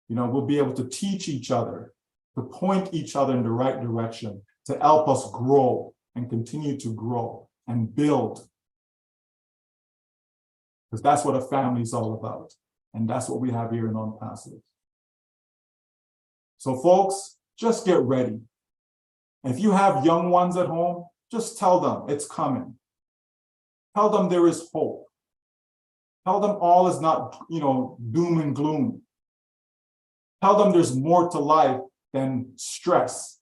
We'll be able to teach each other, to point each other in the right direction, to help us grow and continue to grow and build. Because that's what a family is all about. And that's what we have here in ONPASSIVE. So folks, just get ready. If you have young ones at home, just tell them it's coming. Tell them there is hope. Tell them all is not, doom and gloom. Tell them there's more to life than stress.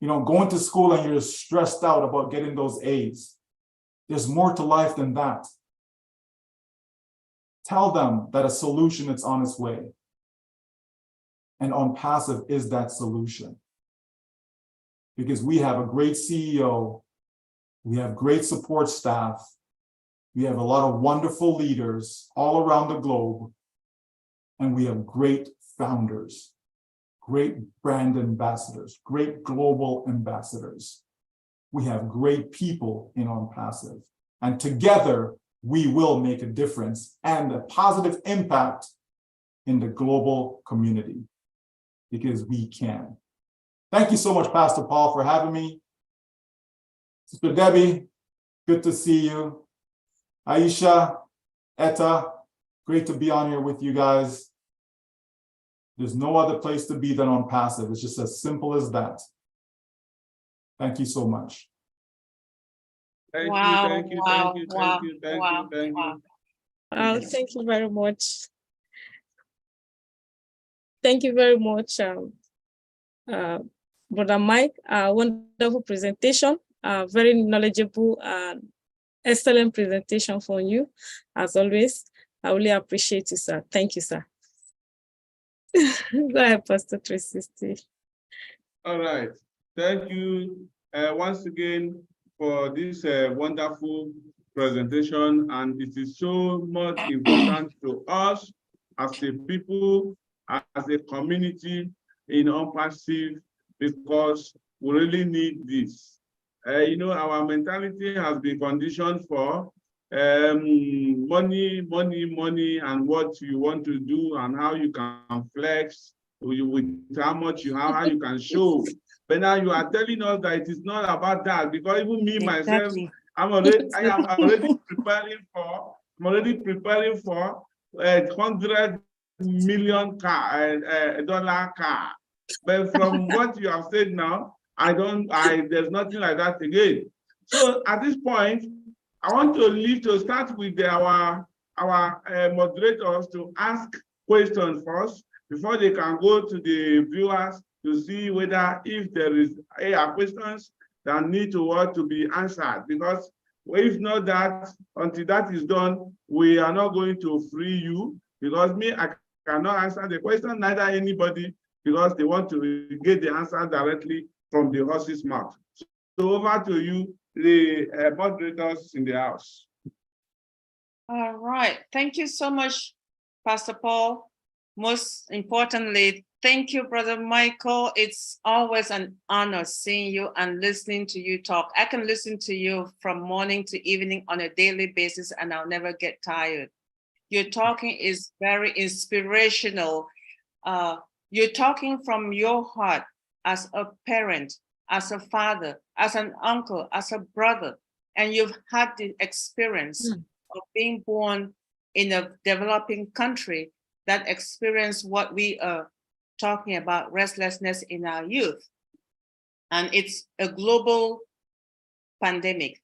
Going to school and you're stressed out about getting those A's. There's more to life than that. Tell them that a solution is on its way. And ONPASSIVE is that solution. Because we have a great CEO, we have great support staff, we have a lot of wonderful leaders all around the globe, and we have great founders, great brand ambassadors, great global ambassadors. We have great people in ONPASSIVE, and together we will make a difference and a positive impact in the global community, because we can. Thank you so much, Pastor Paul, for having me. Sister Debbie, good to see you. Aisha, Etta, great to be on here with you guys. There's no other place to be than ONPASSIVE. It's just as simple as that. Thank you so much. Thank Wow, you, thank you, wow, thank you, wow, thank you, thank wow, you, thank wow. you. Thank you very much. Thank you very much, Brother Mike. Wonderful presentation, very knowledgeable and excellent presentation from you, as always. I really appreciate you, sir. Thank you, sir. Go ahead, Pastor 360. All right. Thank you once again for this wonderful presentation. And it is so much important to us as a people, as a community in ONPASSIVE, because we really need this. You know, our mentality has been conditioned for money, money, money, and what you want to do and how you can flex with how much you have, how you can show. But now you are telling us that it is not about that, because even me myself, I am already preparing for $100 million dollar car. But from what you have said now, there's nothing like that again. So at this point, I want to start with our moderators to ask questions first before they can go to the viewers to see whether if there is questions that need to be answered. Because if not that, until that is done, we are not going to free you, because I cannot answer the question, neither anybody, because they want to get the answer directly from the horse's mouth. So over to you, the moderators in the house. All right. Thank you so much, Pastor Paul. Most importantly, thank you, Brother Micheal. It's always an honor seeing you and listening to you talk. I can listen to you from morning to evening on a daily basis, and I'll never get tired. Your talking is very inspirational. You're talking from your heart as a parent, as a father, as an uncle, as a brother, and you've had the experience of being born in a developing country that experienced what we are talking about, restlessness in our youth. And it's a global pandemic.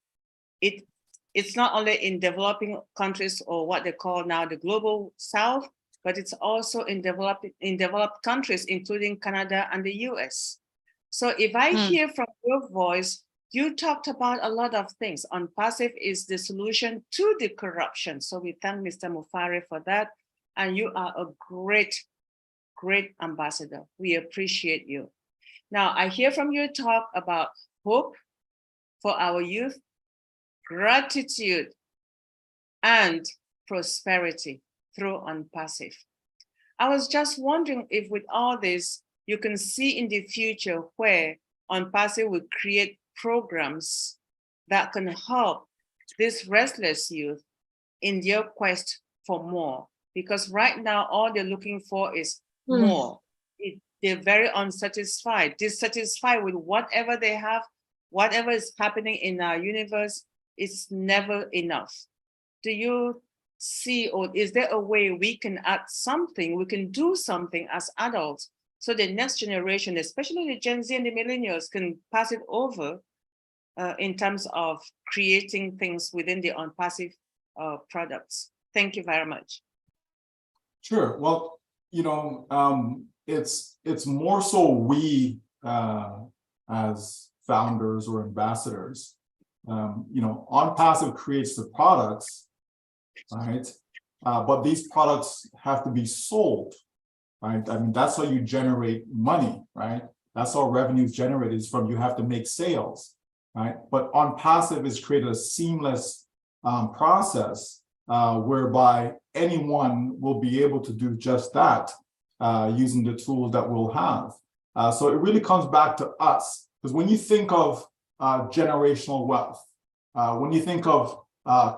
It's not only in developing countries, or what they call now the global south, but it's also in developed countries, including Canada and the US. So if I hear from your voice, you talked about a lot of things. ONPASSIVE is the solution to the corruption. So we thank Mr. Mufari for that. And you are a great, great ambassador. We appreciate you. Now, I hear from your talk about hope for our youth, gratitude, and prosperity through ONPASSIVE. I was just wondering if with all this, you can see in the future where ONPASSIVE will create programs that can help this restless youth in their quest for more. Because right now, all they're looking for is more. They're very unsatisfied, dissatisfied with whatever they have, whatever is happening in our universe. It's never enough. Do you see, or is there a way we can add something, we can do something as adults, so the next generation, especially the Gen Z and the millennials, can pass it over in terms of creating things within the ONPASSIVE products? Thank you very much. Sure. Well, you know, it's more so we as founders or ambassadors, you know, ONPASSIVE creates the products, right? But these products have to be sold, right? I mean, that's how you generate money, right? That's how revenue is generated, is from you have to make sales, right? But ONPASSIVE has created a seamless process whereby anyone will be able to do just that using the tools that we'll have. So it really comes back to us, because when you think of generational wealth, when you think of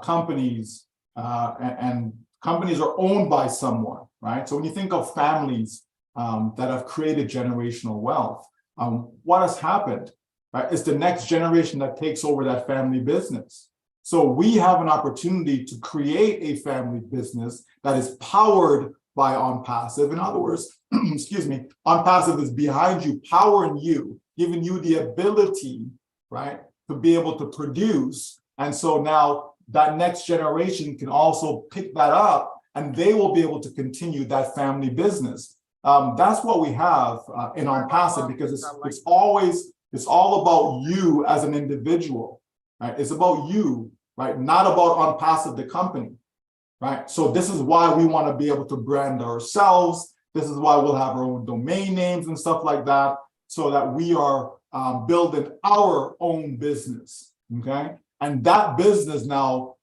companies, and companies are owned by someone, right? So when you think of families that have created generational wealth, what has happened, right? It's the next generation that takes over that family business. So we have an opportunity to create a family business that is powered by ONPASSIVE. In other words, excuse me, ONPASSIVE is behind you, powering you, giving you the ability, right, to be able to produce And so now that next generation can also pick that up, and they will be able to continue that family business. That's what we have in ONPASSIVE, because it's all about you as an individual, right? It's about you, right? Not about ONPASSIVE, the company, right? So this is why we want to be able to brand ourselves. This is why we'll have our own domain names and stuff like that, so that we are building our own business, okay? And that business now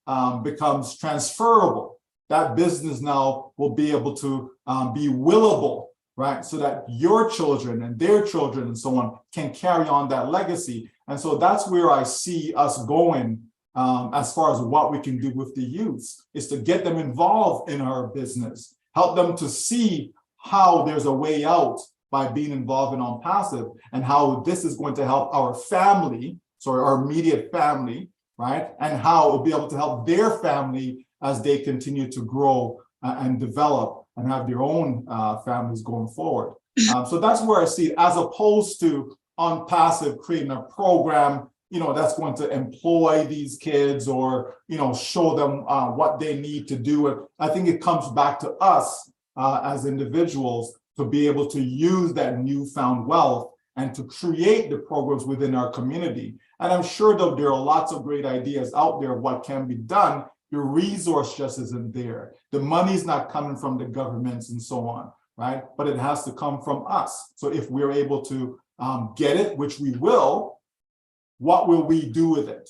becomes transferable. That business now will be able to be willable, right? So that your children and their children and so on can carry on that legacy. And so that's where I see us going as far as what we can do with the youths, is to get them involved in our business, help them to see how there's a way out by being involved in ONPASSIVE, and how this is going to help our family, so our immediate family, right? And how it'll be able to help their family as they continue to grow and develop and have their own families going forward. So that's where I see it, as opposed to ONPASSIVE creating a program, you know, that's going to employ these kids or, you know, show them what they need to do. And I think it comes back to us as individuals to be able to use that newfound wealth and to create the programs within our community. And I'm sure that there are lots of great ideas out there of what can be done. The resource just isn't there. The money's not coming from the governments and so on, right? But it has to come from us. So if we're able to get it, which we will, what will we do with it?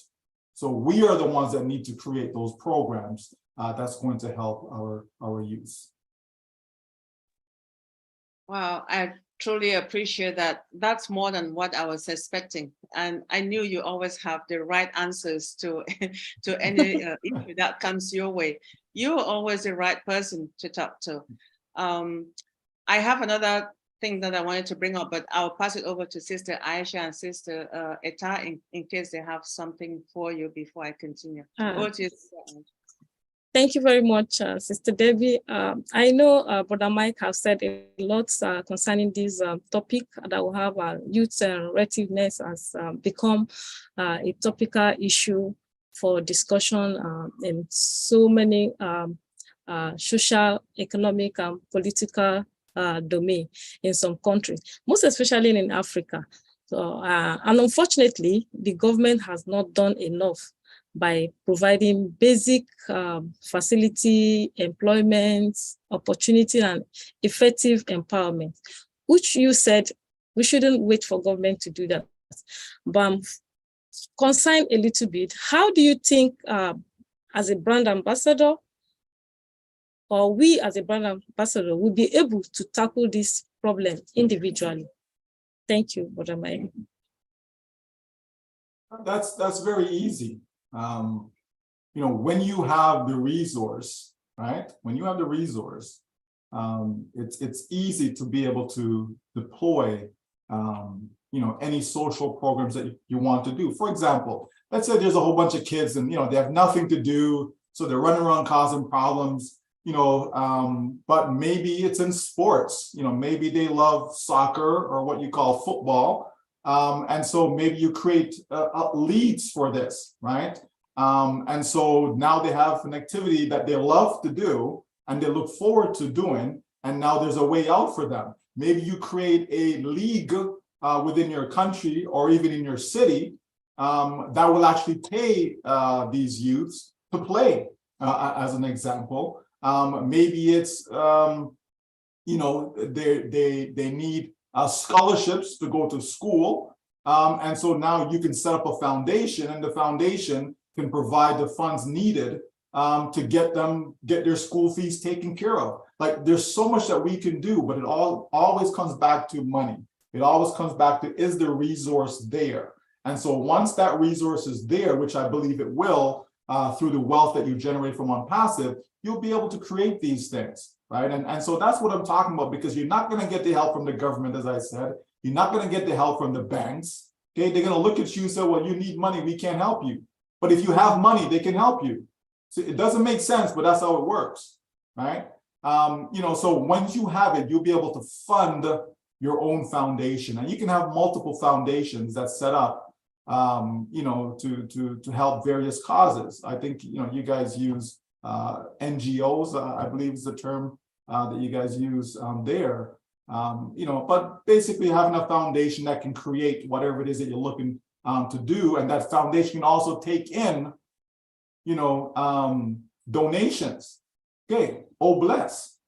So we are the ones that need to create those programs that's going to help our youth. Wow, I truly appreciate that. That's more than what I was expecting. And I knew you always have the right answers to any issue that comes your way. You're always the right person to talk to. I have another thing that I wanted to bring up, but I'll pass it over to Sister Aisha and Sister Eta in case they have something for you before I continue. Over to you, Sister Aisha. Thank you very much, Sister Debbie. I know Brother Mike has said a lot concerning this topic that will have youth relativeness has become a topical issue for discussion in so many social, economic, and political domain in some countries, most especially in Africa. So, and unfortunately, the government has not done enough by providing basic facility, employment, opportunity, and effective empowerment, which you said we shouldn't wait for government to do that. But I'm concerned a little bit, how do you think as a brand ambassador, or we as a brand ambassador will be able to tackle this problem individually? Thank you, Brother Mike. That's very easy. You know, when you have the resource, right? When you have the resource, it's easy to be able to deploy, you know, any social programs that you want to do. For example, let's say there's a whole bunch of kids and, you know, they have nothing to do, so they're running around causing problems, you know, but maybe it's in sports, you know, maybe they love soccer or what you call football. And so maybe you create leads for this, right? And so now they have an activity that they love to do and they look forward to doing, and now there's a way out for them. Maybe you create a league within your country or even in your city that will actually pay these youths to play, as an example. Maybe it's, you know, they need scholarships to go to school. And so now you can set up a foundation, and the foundation can provide the funds needed to get their school fees taken care of. Like, there's so much that we can do, but it always comes back to money. It always comes back to, is the resource there? And so once that resource is there, which I believe it will, through the wealth that you generate from ONPASSIVE, you'll be able to create these things. Right. And so that's what I'm talking about, because you're not going to get the help from the government, as I said. You're not going to get the help from the banks. Okay, they're going to look at you and say, well, you need money, we can't help you. But if you have money, they can help you. So it doesn't make sense, but that's how it works. Right. You know, so once you have it, you'll be able to fund your own foundation. And you can have multiple foundations that set up you know, to help various causes. I think, you know, you guys use NGOs, I believe is the term that you guys use there. You know, but basically having a foundation that can create whatever it is that you're looking to do, and that foundation can also take in, you know, donations. Okay, oh bless.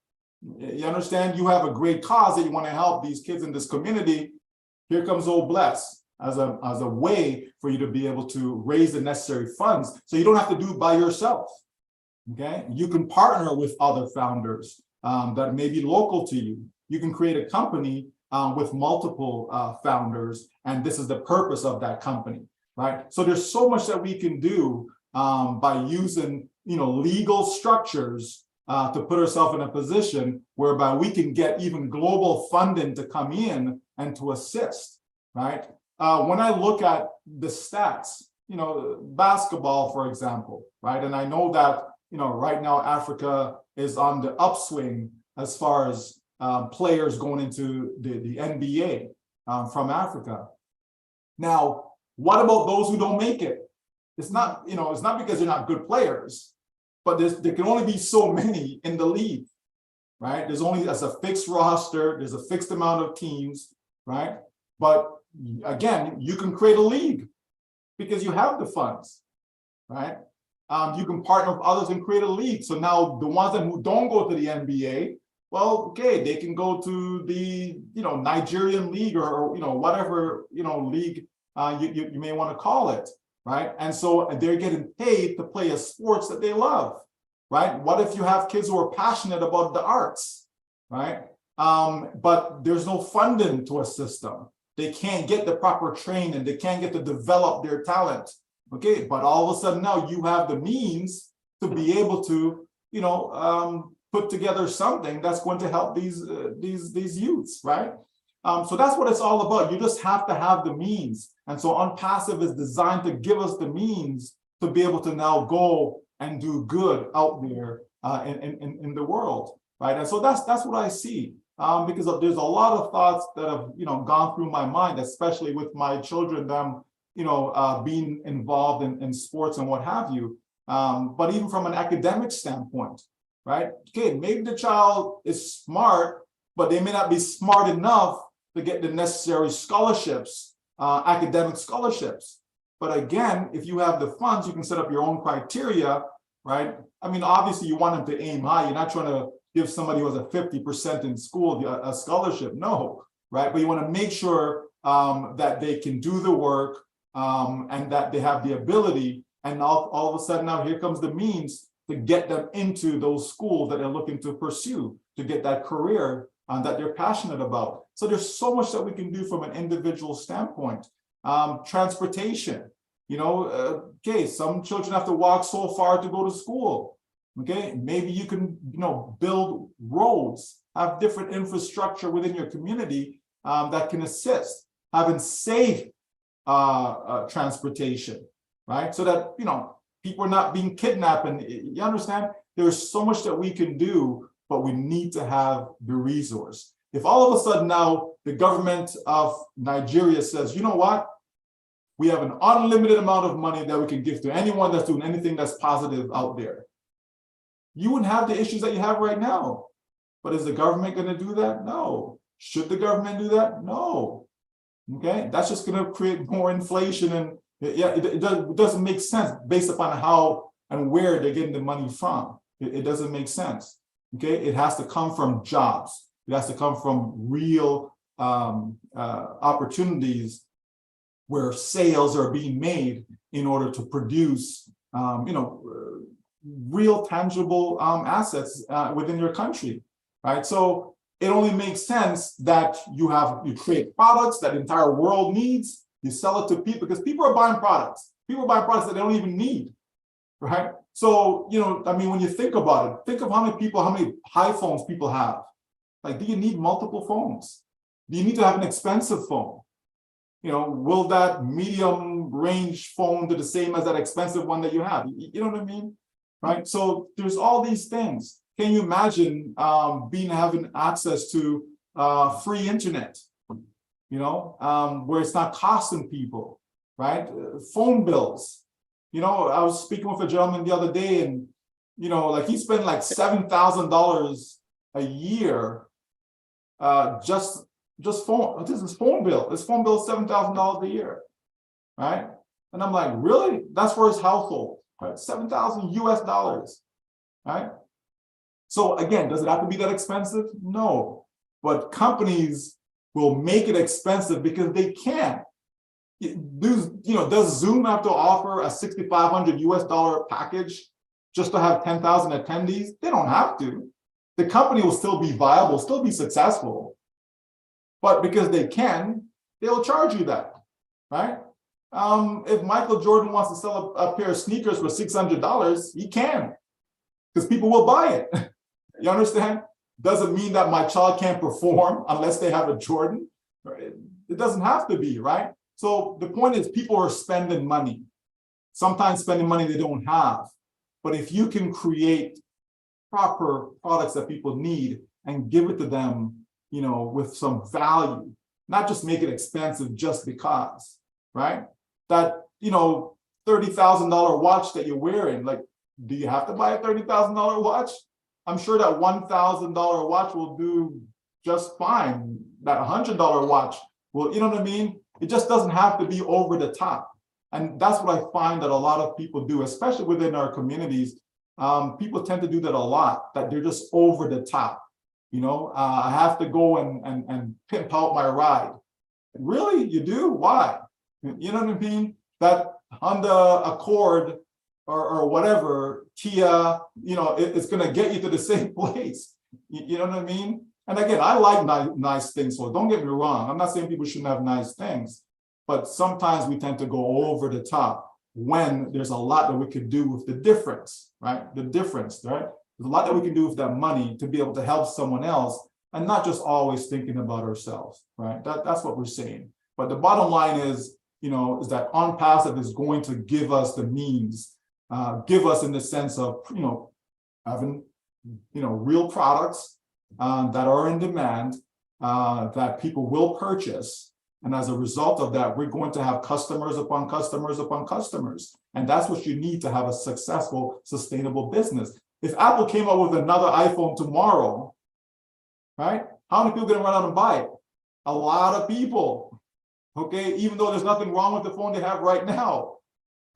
You understand? You have a great cause that you want to help these kids in this community. Here comes oh bless as a way for you to be able to raise the necessary funds, so you don't have to do it by yourself. Okay, you can partner with other founders that may be local to you. You can create a company with multiple founders, and this is the purpose of that company, right? So there's so much that we can do by using, you know, legal structures to put ourselves in a position whereby we can get even global funding to come in and to assist, right? When I look at the stats, you know, basketball, for example, right? And I know that, you know, right now Africa is on the upswing as far as players going into the NBA from Africa. Now, what about those who don't make it? It's not, you know, it's not because they're not good players, but there can only be so many in the league, right? There's a fixed roster, there's a fixed amount of teams, right? But again, you can create a league because you have the funds, right? You can partner with others and create a league. So now the ones who don't go to the NBA, well, okay, they can go to the, you know, Nigerian league or you know, whatever, you know, league you may want to call it, right? And so they're getting paid to play a sports that they love, right? What if you have kids who are passionate about the arts, right? But there's no funding to assist them. They can't get the proper training. They can't get to develop their talent. Okay, but all of a sudden now you have the means to be able to, you know, put together something that's going to help these youths, right? So that's what it's all about. You just have to have the means. And so ONPASSIVE is designed to give us the means to be able to now go and do good out there in the world, right? And so that's what I see, because there's a lot of thoughts that have, you know, gone through my mind, especially with my children, them, you know, being involved in sports and what have you. But even from an academic standpoint, right? Okay, maybe the child is smart, but they may not be smart enough to get the necessary scholarships, academic scholarships. But again, if you have the funds, you can set up your own criteria, right? I mean, obviously you want them to aim high. You're not trying to give somebody who has a 50% in school a scholarship, no, right? But you want to make sure that they can do the work and that they have the ability. And all of a sudden now here comes the means to get them into those schools that they're looking to pursue, to get that career that they're passionate about. So there's so much that we can do from an individual standpoint. Transportation, you know, okay, some children have to walk so far to go to school. Okay, maybe you can, you know, build roads, have different infrastructure within your community that can assist, having safe transportation, right? So that, you know, people are not being kidnapped. And you understand, there's so much that we can do, but we need to have the resource. If all of a sudden now the government of Nigeria says, you know what, we have an unlimited amount of money that we can give to anyone that's doing anything that's positive out there, you wouldn't have the issues that you have right now. But is the government going to do that? No. Should the government do that? No. Okay, that's just going to create more inflation, and yeah, it doesn't make sense based upon how and where they're getting the money from. It doesn't make sense. Okay, it has to come from jobs. It has to come from real opportunities where sales are being made in order to produce, you know, real tangible assets within your country, right? So it only makes sense that you create products that the entire world needs. You sell it to people because people are buying products. People are buying products that they don't even need, right? So, you know, I mean, when you think about it, think of how many high phones people have. Like, do you need multiple phones? Do you need to have an expensive phone? You know, will that medium range phone do the same as that expensive one that you have? You know what I mean? Right? So there's all these things. Can you imagine having access to free internet, you know, where it's not costing people? right? Phone bills. You know, I was speaking with a gentleman the other day, and you know, like he spent like $7,000 a year, just phone. This is phone bill. His phone bill is $7,000 a year, right? And I'm like, really? That's for his household, right? 7,000 US dollars, right? So again, does it have to be that expensive? No, but companies will make it expensive because they can. Does Zoom have to offer a $6,500 US dollar package just to have 10,000 attendees? They don't have to. The company will still be viable, still be successful. But because they can, they'll charge you that, right? If Michael Jordan wants to sell a pair of sneakers for $600, he can, because people will buy it. You understand? Doesn't mean that my child can't perform unless they have a Jordan. It doesn't have to be, right? So the point is, people are spending money, sometimes spending money they don't have. But if you can create proper products that people need and give it to them, you know, with some value, not just make it expensive just because, right? That, you know, $30,000 watch that you're wearing, like, do you have to buy a $30,000 watch? I'm sure that $1,000 watch will do just fine. That $100 watch will, you know what I mean? It just doesn't have to be over the top. And that's what I find that a lot of people do, especially within our communities. People tend to do that a lot, that they're just over the top. You know, I have to go and pimp out my ride. Really? You do? Why? You know what I mean? That Honda Accord or whatever, Kia, you know, it's going to get you to the same place. You know what I mean? And again, I like nice things, so don't get me wrong. I'm not saying people shouldn't have nice things, but sometimes we tend to go over the top when there's a lot that we could do with the difference, right? The difference, right? There's a lot that we can do with that money to be able to help someone else and not just always thinking about ourselves, right? That's what we're saying. But the bottom line is, you know, is that ONPASSIVE is going to give us the means, give us in the sense of, you know, having, you know, real products that are in demand, that people will purchase. And as a result of that, we're going to have customers upon customers upon customers. And that's what you need to have a successful, sustainable business. If Apple came up with another iPhone tomorrow, right? How many people are going to run out and buy it? A lot of people, okay? Even though there's nothing wrong with the phone they have right now,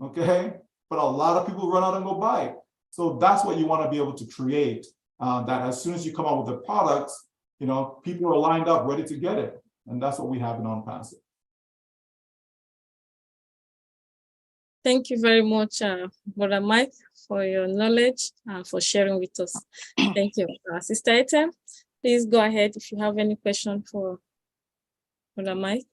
okay? But a lot of people run out and go buy it. So that's what you want to be able to create, that as soon as you come out with the products, you know, people are lined up, ready to get it. And that's what we have in ONPASSIVE. Thank you very much, Brother Mike, for your knowledge and for sharing with us. Thank you. Sister Ete, please go ahead if you have any question for Brother Mike.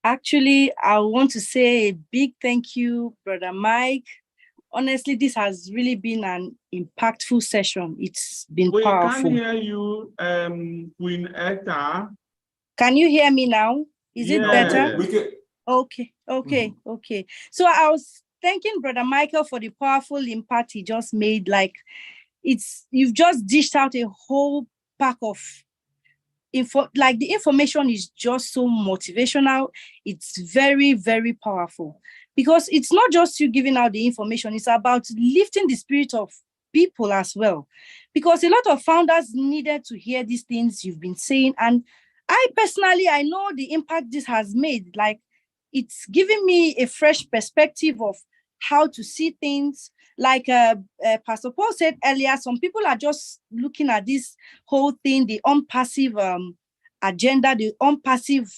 Actually, I want to say a big thank you, Brother Mike. Honestly, this has really been an impactful session. It's been powerful. We can hear you, Queen Etta. Can you hear me now? Is it better? We could. Okay. So I was thanking Brother Michael for the powerful impact he just made. Like, you've just dished out a whole pack of info. Like, the information is just so motivational. It's very, very powerful. Because it's not just you giving out the information, it's about lifting the spirit of people as well. Because a lot of founders needed to hear these things you've been saying. And I personally, I know the impact this has made. Like, it's giving me a fresh perspective of how to see things. Like Pastor Paul said earlier, some people are just looking at this whole thing, the ONPASSIVE agenda, the ONPASSIVE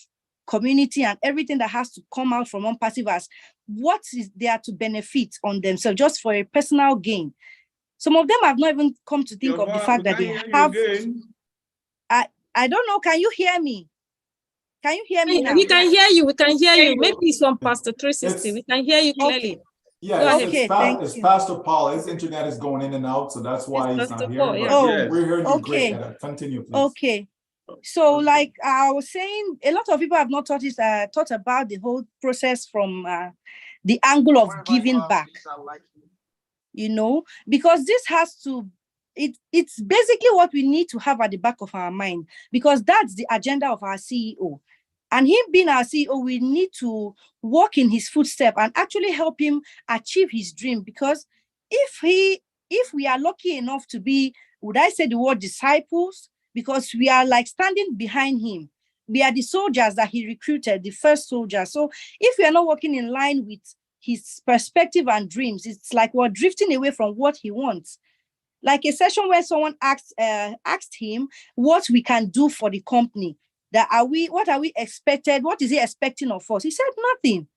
community and everything that has to come out from ONPASSIVE as what is there to benefit on themselves, just for a personal gain. Some of them have not even come to think of the fact that they have. I don't know. Can you hear me? Can you hear me now? We can hear you. We can hear you. Maybe it's from Pastor 360. We can hear you clearly. Okay. Yeah, it's Pastor Paul. His internet is going in and out, so that's why he's not here. Paul, yeah. We're hearing you great. Continue, please. Okay. So, like I was saying, a lot of people have not thought about the whole process from the angle of giving back. You know, because this has to, it's basically what we need to have at the back of our mind, because that's the agenda of our CEO. And him being our CEO, we need to walk in his footsteps and actually help him achieve his dream. Because if we are lucky enough to be, would I say the word disciples? Because we are like standing behind him. We are the soldiers that he recruited, the first soldiers. So if we are not working in line with his perspective and dreams, it's like we're drifting away from what he wants. Like a session where someone asked him what we can do for the company. What are we expected? What is he expecting of us? He said nothing.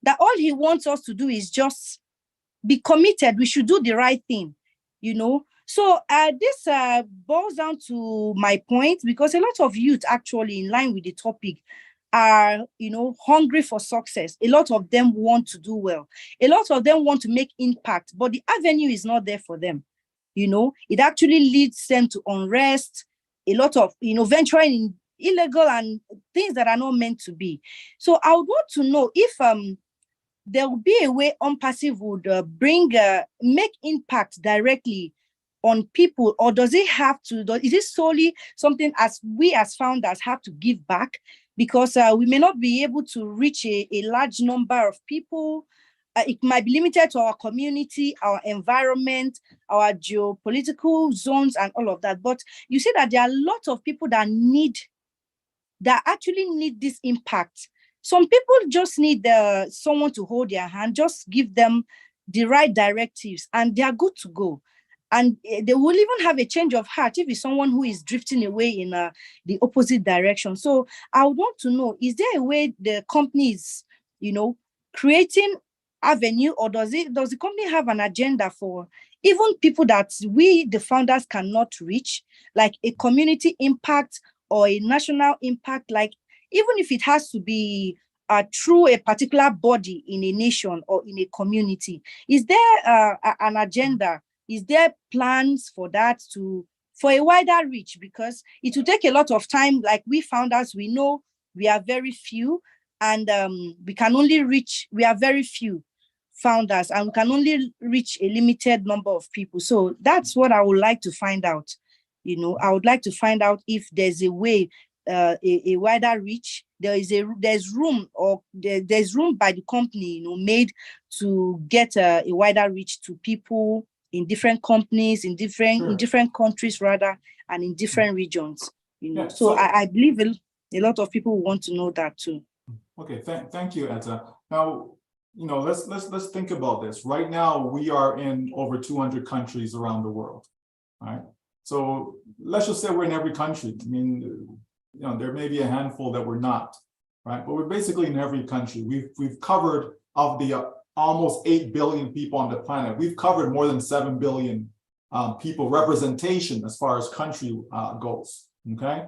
That all he wants us to do is just be committed. We should do the right thing, you know. So this boils down to my point, because a lot of youth actually in line with the topic are, you know, hungry for success. A lot of them want to do well. A lot of them want to make impact, but the avenue is not there for them. You know, it actually leads them to unrest, a lot of, you know, venturing in illegal and things that are not meant to be. So I would want to know if there will be a way ONPASSIVE would make impact directly on people, or does it have to, is it solely something as we as founders have to give back? Because we may not be able to reach a large number of people. It might be limited to our community, our environment, our geopolitical zones and all of that. But you see that there are a lot of people that actually need this impact. Some people just need someone to hold their hand, just give them the right directives and they are good to go. And they will even have a change of heart if it's someone who is drifting away in the opposite direction. So I would want to know, is there a way the company is, you know, creating avenue, or does the company have an agenda for even people that we, the founders, cannot reach, like a community impact or a national impact, like even if it has to be through a particular body in a nation or in a community? Is there an agenda? Is there plans for that for a wider reach? Because it will take a lot of time. Like we founders, we know we are very few, and we are very few founders, and we can only reach a limited number of people. So that's what I would like to find out. You know, I would like to find out if there's a way, a wider reach. There's room by the company, you know, made to get a wider reach to people in different companies, in different countries rather, and in different regions. You know, so I believe a lot of people want to know that too. Okay, thank you, Etta. Now, you know, let's think about this. Right now, we are in over 200 countries around the world, right? So let's just say we're in every country. I mean, you know, there may be a handful that we're not, right? But we're basically in every country. We've covered, of the almost 8 billion people on the planet, we've covered more than 7 billion people representation as far as country goes, okay?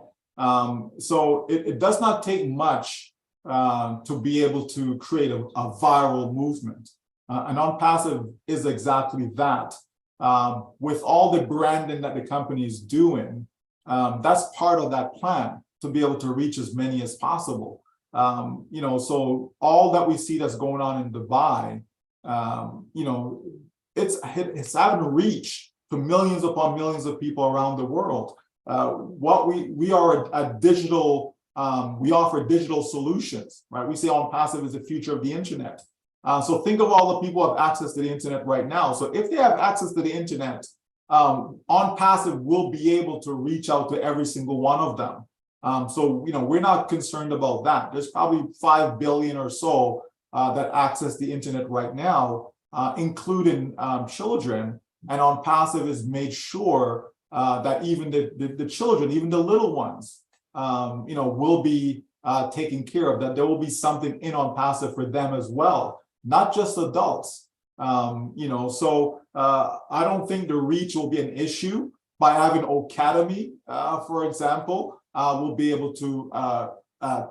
So it does not take much to be able to create a viral movement. And ONPASSIVE is exactly that. With all the branding that the company is doing, that's part of that plan, to be able to reach as many as possible. You know, so all that we see that's going on in Dubai, you know, it's having reach to millions upon millions of people around the world. What we are a digital, we offer digital solutions, right? We say ONPASSIVE is the future of the internet. So think of all the people who have access to the internet right now. So if they have access to the internet, ONPASSIVE will be able to reach out to every single one of them. So, you know, we're not concerned about that. There's probably 5 billion or so that access the internet right now, including children. And ONPASSIVE has made sure that even the children, even the little ones, you know, will be taken care of, that there will be something in ONPASSIVE for them as well, not just adults. You know, so I don't think the reach will be an issue. By having Academy, for example, we'll be able to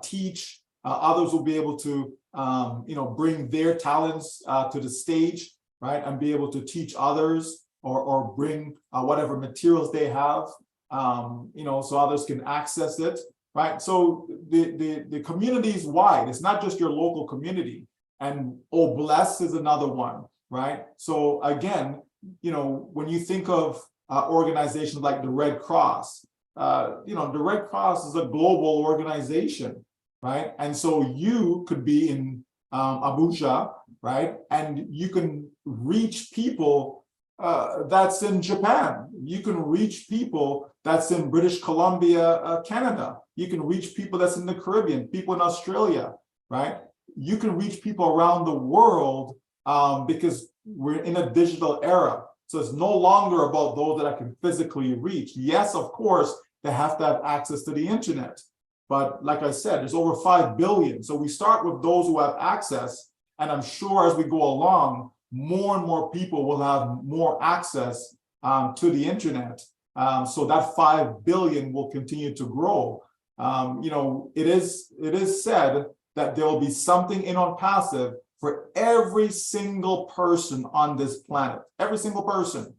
teach, others will be able to, you know, bring their talents to the stage, right? And be able to teach others, or bring whatever materials they have, you know, so others can access it, right? So the community is wide. It's not just your local community. And Bless is another one, right? So again, you know, when you think of organizations like the Red Cross, you know, the Red Cross is a global organization. right? And so you could be in Abuja, right? And you can reach people that's in Japan. You can reach people that's in British Columbia, Canada. You can reach people that's in the Caribbean, people in Australia, right? You can reach people around the world because we're in a digital era. So it's no longer about those that I can physically reach. Yes, of course, they have to have access to the internet. But like I said, there's over 5 billion. So we start with those who have access. And I'm sure as we go along, more and more people will have more access to the internet. So that 5 billion will continue to grow. It is said that there will be something in ONPASSIVE for every single person on this planet, every single person.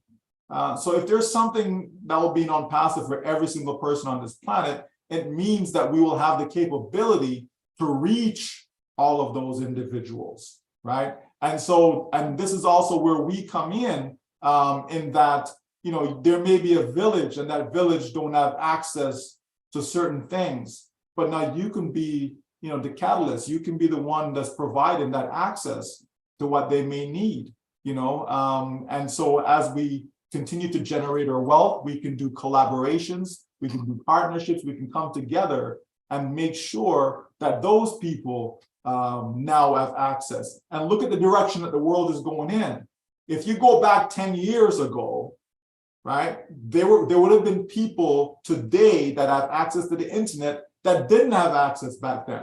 So if there's something that will be in ONPASSIVE for every single person on this planet, it means that we will have the capability to reach all of those individuals, right? And this is also where we come in that, there may be a village and that village don't have access to certain things, but now you can be, the catalyst. You can be the one that's providing that access to what they may need, and so as we continue to generate our wealth, we can do collaborations, we can do partnerships, we can come together and make sure that those people now have access. And look at the direction that the world is going in. If you go back 10 years ago, right, there would have been people today that have access to the internet that didn't have access back then.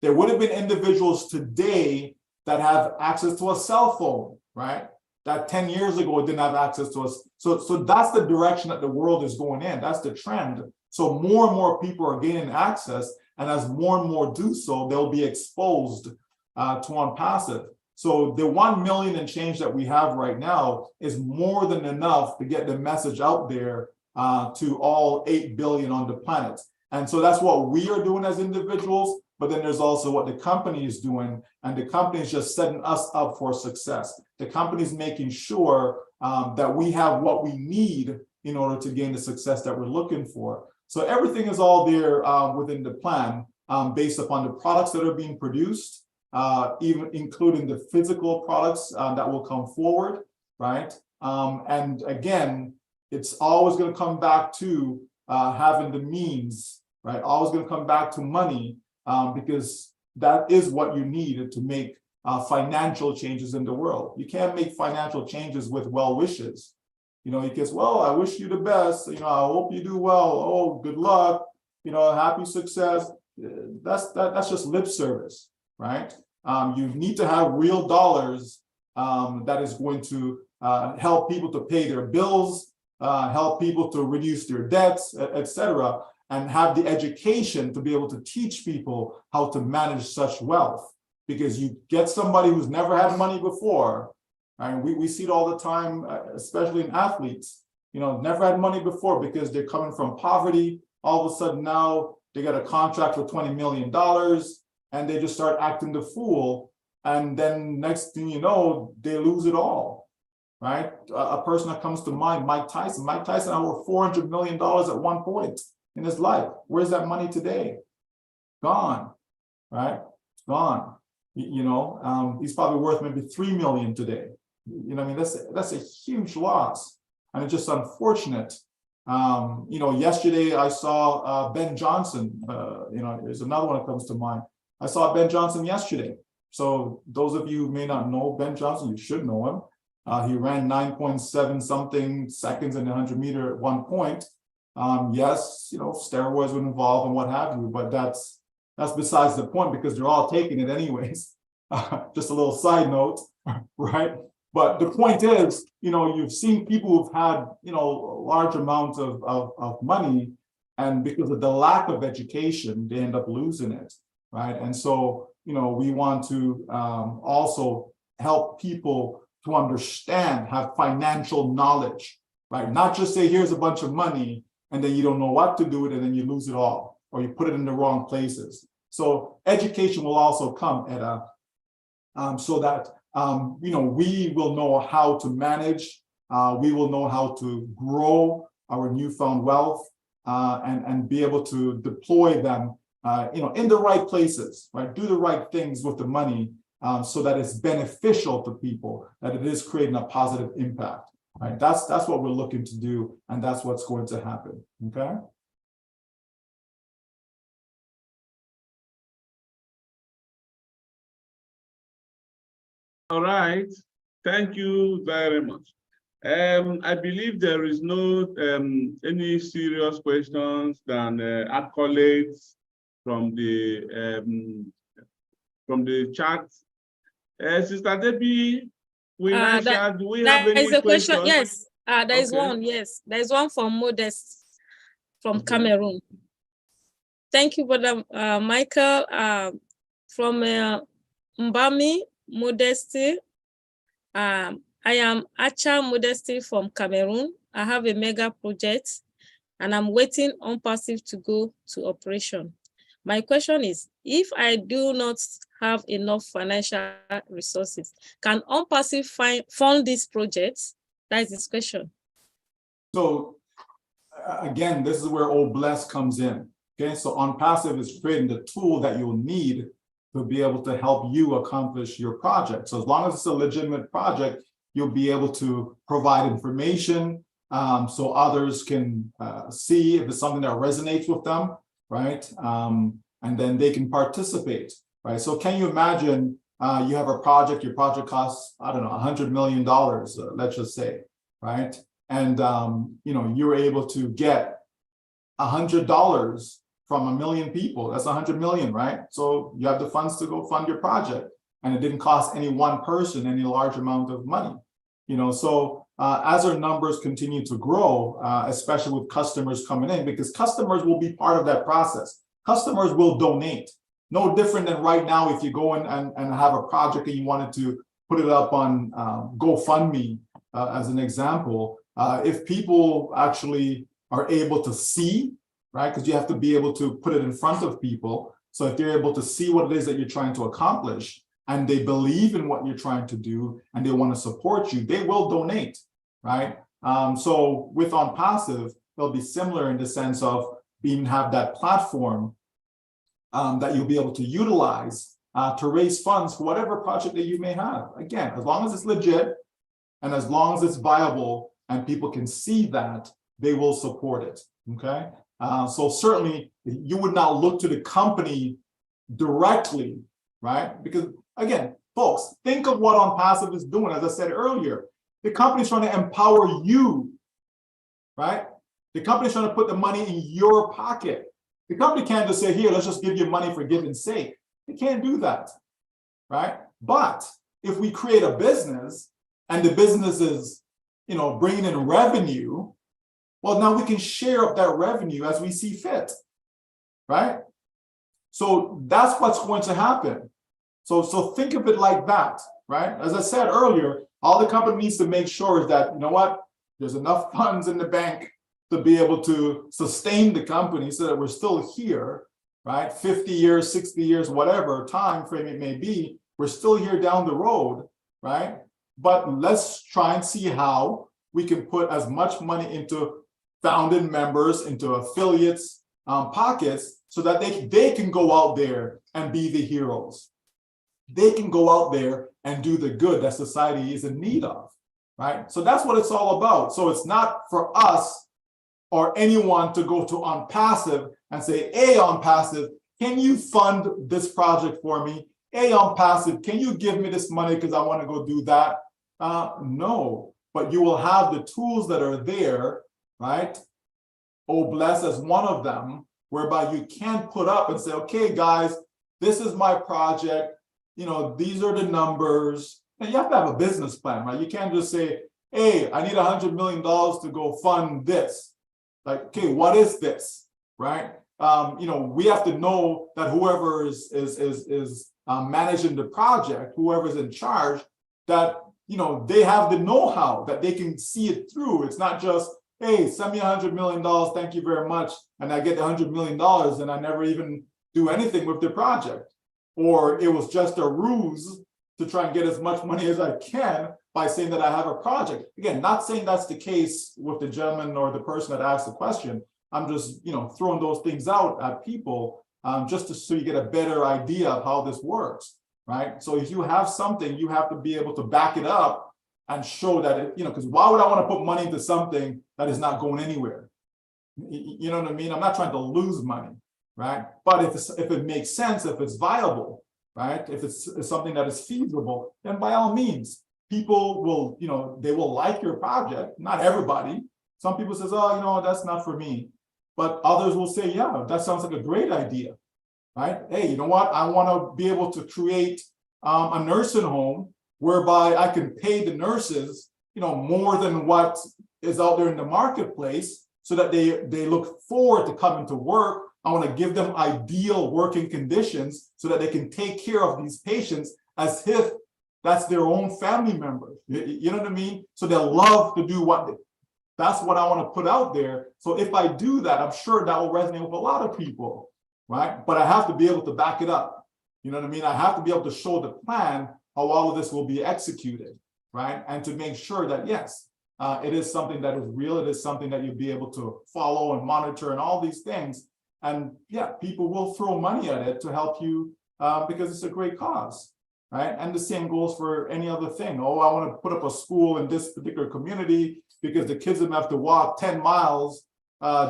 There would have been individuals today that have access to a cell phone, right? That 10 years ago didn't have access to us. So that's the direction that the world is going in. That's the trend. So more and more people are gaining access, and as more and more do so, they'll be exposed to ONPASSIVE. So the 1 million and change that we have right now is more than enough to get the message out there to all 8 billion on the planet. And so that's what we are doing as individuals, but then there's also what the company is doing, and the company is just setting us up for success. The company is making sure that we have what we need in order to gain the success that we're looking for. So everything is all there within the plan based upon the products that are being produced, even including the physical products that will come forward, right? And again, it's always going to come back to having the means, right? Always going to come back to money because that is what you need to make financial changes in the world. You can't make financial changes with well wishes. You guess, well, I wish you the best. I hope you do well. Oh, good luck. Happy success. That's just lip service, right? You need to have real dollars that is going to help people to pay their bills, help people to reduce their debts, etc., and have the education to be able to teach people how to manage such wealth. Because you get somebody who's never had money before, and we see it all the time, especially in athletes, never had money before because they're coming from poverty. All of a sudden now they got a contract for $20 million and they just start acting the fool. And then next thing you know, they lose it all, right? A person that comes to mind, Mike Tyson. Mike Tyson had over $400 million at one point in his life. Where's that money today? Gone, right? It's gone. He's probably worth maybe 3 million today. That's a huge loss, and it's just unfortunate. Yesterday I saw Ben Johnson. There's another one that comes to mind. I saw Ben Johnson yesterday. So those of you who may not know Ben Johnson, you should know him. He ran 9.7 something seconds in the 100 meter at one point. Yes, steroids were involved and what have you, but that's besides the point because they're all taking it anyways. Just a little side note, right? But the point is, you've seen people who've had, large amounts of money, and because of the lack of education, they end up losing it, right? And so, we want to also help people to understand, have financial knowledge, right? Not just say, here's a bunch of money, and then you don't know what to do with it, and then you lose it all, or you put it in the wrong places. So education will also come at so that we will know how to manage, we will know how to grow our newfound wealth, and be able to deploy them in the right places, right? Do the right things with the money so that it's beneficial to people, that it is creating a positive impact, right? That's what we're looking to do, and that's what's going to happen, okay? All right, thank you very much. I believe there is no any serious questions than accolades from the chat. Sister Debbie, do we have any questions? Yes, there is one. Yes, there is one from Modest from Cameroon. Thank you, Brother Micheal. From Mbami Modesty. I am Acha Modesty from Cameroon. I have a mega project and I'm waiting on ONPASSIVE to go to operation. My question is, if I do not have enough financial resources, can ONPASSIVE fund this project? That is this question. So again, this is where Old Bless comes in. Okay, so ONPASSIVE is creating the tool that you'll need to be able to help you accomplish your project. So as long as it's a legitimate project, you'll be able to provide information so others can see if it's something that resonates with them, right? And then they can participate, right? So can you imagine you have a project, your project costs, I don't know, $100 million, let's just say, right? And you're able to get $100 from 1 million people. That's 100 million, right? So you have the funds to go fund your project, and it didn't cost any one person any large amount of money. So as our numbers continue to grow, especially with customers coming in, because customers will be part of that process. Customers will donate. No different than right now, if you go in and have a project and you wanted to put it up on GoFundMe, as an example, if people actually are able to see, right? Because you have to be able to put it in front of people. So if they're able to see what it is that you're trying to accomplish, and they believe in what you're trying to do, and they want to support you, they will donate, right? So with ONPASSIVE, they'll be similar in the sense of have that platform that you'll be able to utilize to raise funds for whatever project that you may have. Again, as long as it's legit, and as long as it's viable, and people can see that, they will support it, okay? So certainly, you would not look to the company directly, right? Because again, folks, think of what ONPASSIVE is doing. As I said earlier, the company's trying to empower you, right? The company's trying to put the money in your pocket. The company can't just say, here, let's just give you money for giving's sake. They can't do that, right? But if we create a business and the business is, bringing in revenue, well, now we can share up that revenue as we see fit, right? So that's what's going to happen. So think of it like that, right? As I said earlier, all the company needs to make sure is that, there's enough funds in the bank to be able to sustain the company so that we're still here, right? 50 years, 60 years, whatever time frame it may be, we're still here down the road, right? But let's try and see how we can put as much money into founding members, into affiliates' pockets, so that they can go out there and be the heroes. They can go out there and do the good that society is in need of, right? So that's what it's all about. So it's not for us or anyone to go to ONPASSIVE and say, hey, ONPASSIVE, can you fund this project for me? Hey, ONPASSIVE, can you give me this money because I want to go do that? No, but you will have the tools that are there, right? Oh, bless as one of them, whereby you can put up and say, okay, guys, this is my project. These are the numbers. And you have to have a business plan, right? You can't just say, hey, I need $100 million to go fund this. Like, okay, what is this, right? We have to know that whoever is managing the project, whoever's in charge, that, they have the know-how, that they can see it through. It's not just, hey, send me $100 million, thank you very much, and I get the $100 million and I never even do anything with the project. Or it was just a ruse to try and get as much money as I can by saying that I have a project. Again, not saying that's the case with the gentleman or the person that asked the question. I'm just, throwing those things out at people just so you get a better idea of how this works, right? So if you have something, you have to be able to back it up and show that it, because why would I want to put money into something that is not going anywhere? You know what I mean? I'm not trying to lose money, right? But if it makes sense, if it's viable, right? If it's something that is feasible, then by all means, people will, they will like your project. Not everybody. Some people says, oh, that's not for me. But others will say, yeah, that sounds like a great idea, right? Hey, you know what? I want to be able to create a nursing home whereby I can pay the nurses, more than what is out there in the marketplace, so that they look forward to coming to work. I want to give them ideal working conditions so that they can take care of these patients as if that's their own family member. You know what I mean? So they'll love to do that's what I want to put out there. So if I do that, I'm sure that will resonate with a lot of people, right? But I have to be able to back it up. You know what I mean? I have to be able to show the plan how all of this will be executed, right? And to make sure that, yes, it is something that is real. It is something that you'll be able to follow and monitor and all these things. And yeah, people will throw money at it to help you because it's a great cause, right? And the same goes for any other thing. Oh, I want to put up a school in this particular community because the kids have to walk 10 miles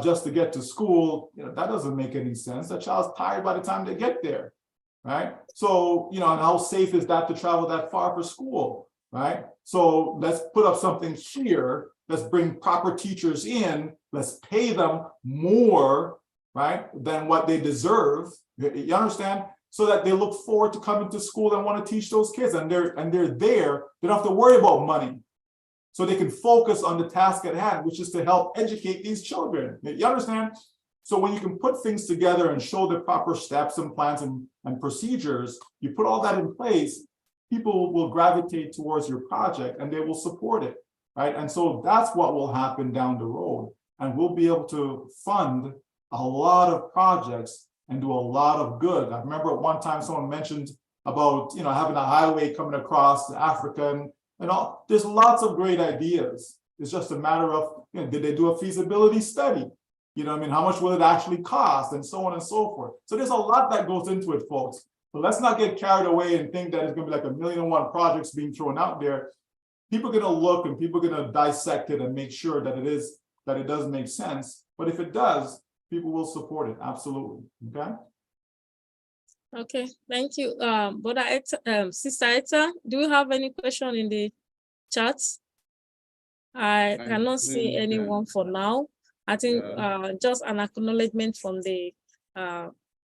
just to get to school. That doesn't make any sense. That child's tired by the time they get there, right? So, and how safe is that to travel that far for school, right? So let's put up something here. Let's bring proper teachers in. Let's pay them more, right, than what they deserve. You understand? So that they look forward to coming to school and want to teach those kids, and they're there. They don't have to worry about money, so they can focus on the task at hand, which is to help educate these children. You understand? So when you can put things together and show the proper steps and plans and procedures, you put all that in place, people will gravitate towards your project and they will support it, right? And so that's what will happen down the road. And we'll be able to fund a lot of projects and do a lot of good. I remember at one time someone mentioned about, having a highway coming across Africa and all. There's lots of great ideas. It's just a matter of, did they do a feasibility study? How much will it actually cost, and so on and so forth. So there's a lot that goes into it, folks. So let's not get carried away and think that it's going to be like 1,000,001 projects being thrown out there. People are going to look and people are going to dissect it and make sure that it does make sense. But if it does, people will support it. Absolutely. Okay. Okay, thank you. Sister Eta, do you have any question in the chat? I cannot see anyone for now. I think just an acknowledgement from the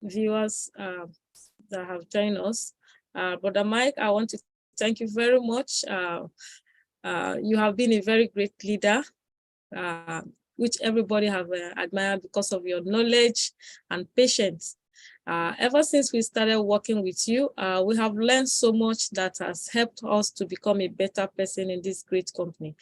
viewers that have joined us. Brother Mike, I want to thank you very much. You have been a very great leader, which everybody have admired because of your knowledge and patience. Ever since we started working with you, we have learned so much that has helped us to become a better person in this great company.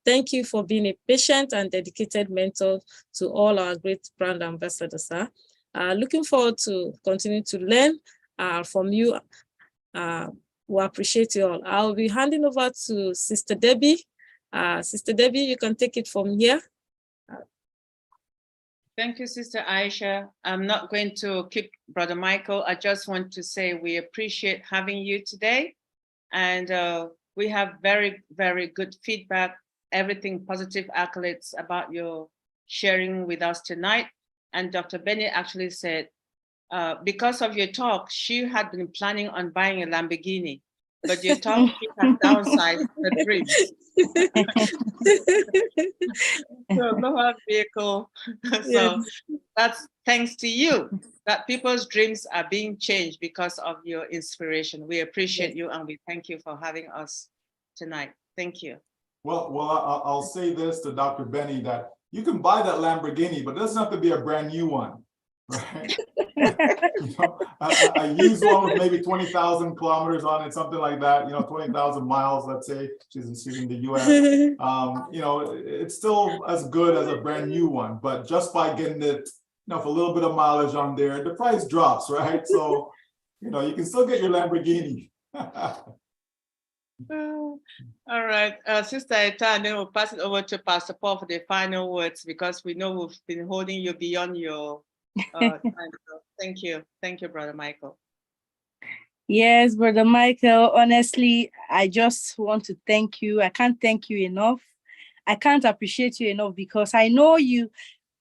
Thank you for being a patient and dedicated mentor to all our great brand ambassadors, sir. Looking forward to continue to learn from you. We appreciate you all. I'll be handing over to Sister Debbie. Sister Debbie, you can take it from here. Thank you, Sister Aisha. I'm not going to keep Brother Michael. I just want to say we appreciate having you today. And we have very, very good feedback, everything positive accolades about your sharing with us tonight. And Dr. Benny actually said, because of your talk, she had been planning on buying a Lamborghini, but your talk she has downsized her dreams. So no hard vehicle. So that's thanks to you that people's dreams are being changed because of your inspiration. We appreciate you and we thank you for having us tonight. Thank you. Well, I'll say this to Dr. Benny, that you can buy that Lamborghini, but it doesn't have to be a brand new one, right? I use one with maybe 20,000 kilometers on it, something like that, 20,000 miles, let's say. She's in the US. It's still as good as a brand new one, but just by getting it, for a little bit of mileage on there, the price drops, right? So, you can still get your Lamborghini. All right, Sister Eta, and then we'll pass it over to Pastor Paul for the final words, because we know we've been holding you beyond your Thank you. Thank you, Brother Michael. Yes, Brother Michael, honestly, I just want to thank you. I can't thank you enough. I can't appreciate you enough because I know you,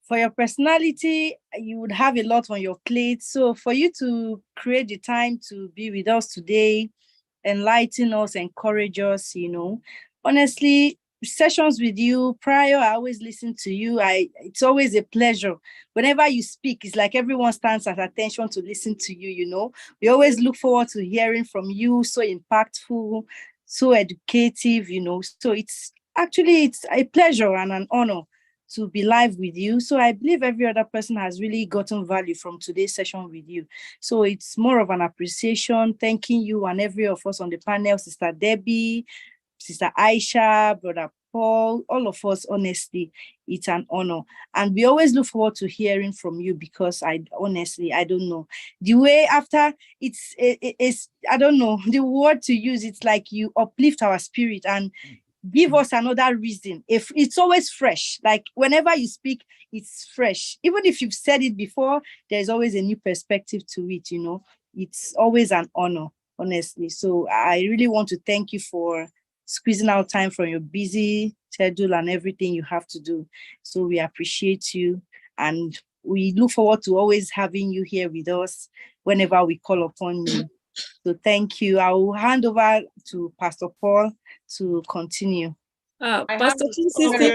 for your personality, you would have a lot on your plate. So for you to create the time to be with us today, enlighten us, encourage us, honestly, sessions with you prior, I always listen to you. It's always a pleasure. Whenever you speak, it's like everyone stands at attention to listen to you. We always look forward to hearing from you. So impactful, so educative, So it's a pleasure and an honor to be live with you. So I believe every other person has really gotten value from today's session with you. So it's more of an appreciation, thanking you and every of us on the panel, Sister Debbie, Sister Aisha, Brother Paul, all of us, honestly, it's an honor. And we always look forward to hearing from you because I don't know. The way after it's I don't know, the word to use, it's like you uplift our spirit and give us another reason. If it's always fresh, like whenever you speak, it's fresh. Even if you've said it before, there's always a new perspective to it, It's always an honor, honestly. So I really want to thank you for squeezing out time from your busy schedule and everything you have to do. So we appreciate you and we look forward to always having you here with us whenever we call upon you. So thank you. I will hand over to Pastor Paul to continue. Pastor Trisisi,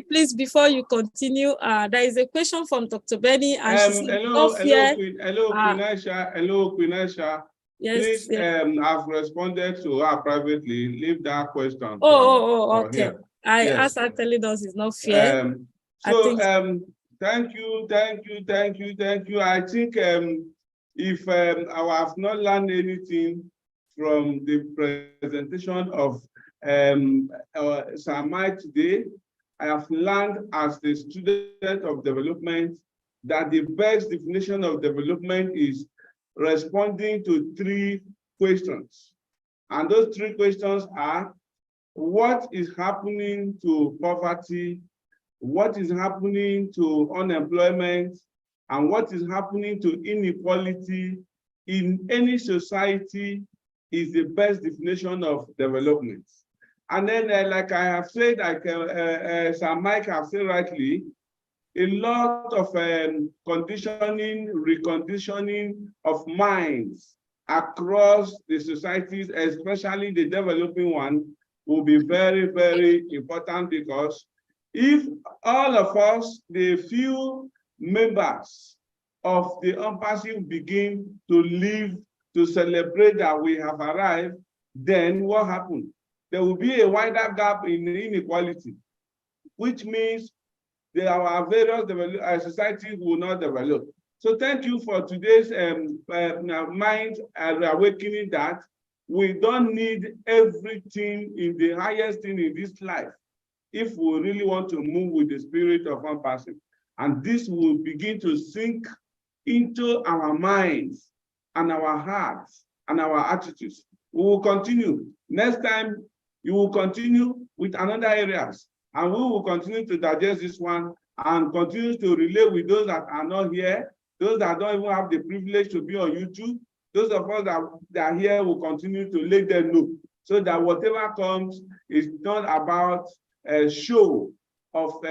please, before you continue, there is a question from Dr. Benny. And hello, Queen Aisha. Hello, Queen Aisha. Yes, please, I've responded to her privately. Leave that question. Okay. I yes. asked her telling us it's not fair. Thank you. I think if I have not learned anything from the presentation of Sir Mike today, I have learned as the student of development that the best definition of development is responding to 3 questions. And those 3 questions are: what is happening to poverty? What is happening to unemployment? And what is happening to inequality in any society is the best definition of development. And then, like I have said, like Sir Mike have said rightly, a lot of conditioning, reconditioning of minds across the societies, especially the developing one, will be very, very important, because if all of us, the few members of the ONPASSIVE, begin to live to celebrate that we have arrived, then what happened? There will be a wider gap in inequality, which means that our various societies will not develop. So thank you for today's mind awakening that we don't need everything in the highest thing in this life if we really want to move with the spirit of ONPASSIVE. And this will begin to sink into our minds and our hearts and our attitudes. We will continue. Next time, you will continue with another areas, and we will continue to digest this one and continue to relay with those that are not here, those that don't even have the privilege to be on YouTube. Those of us that are here will continue to let them know, so that whatever comes is not about a show of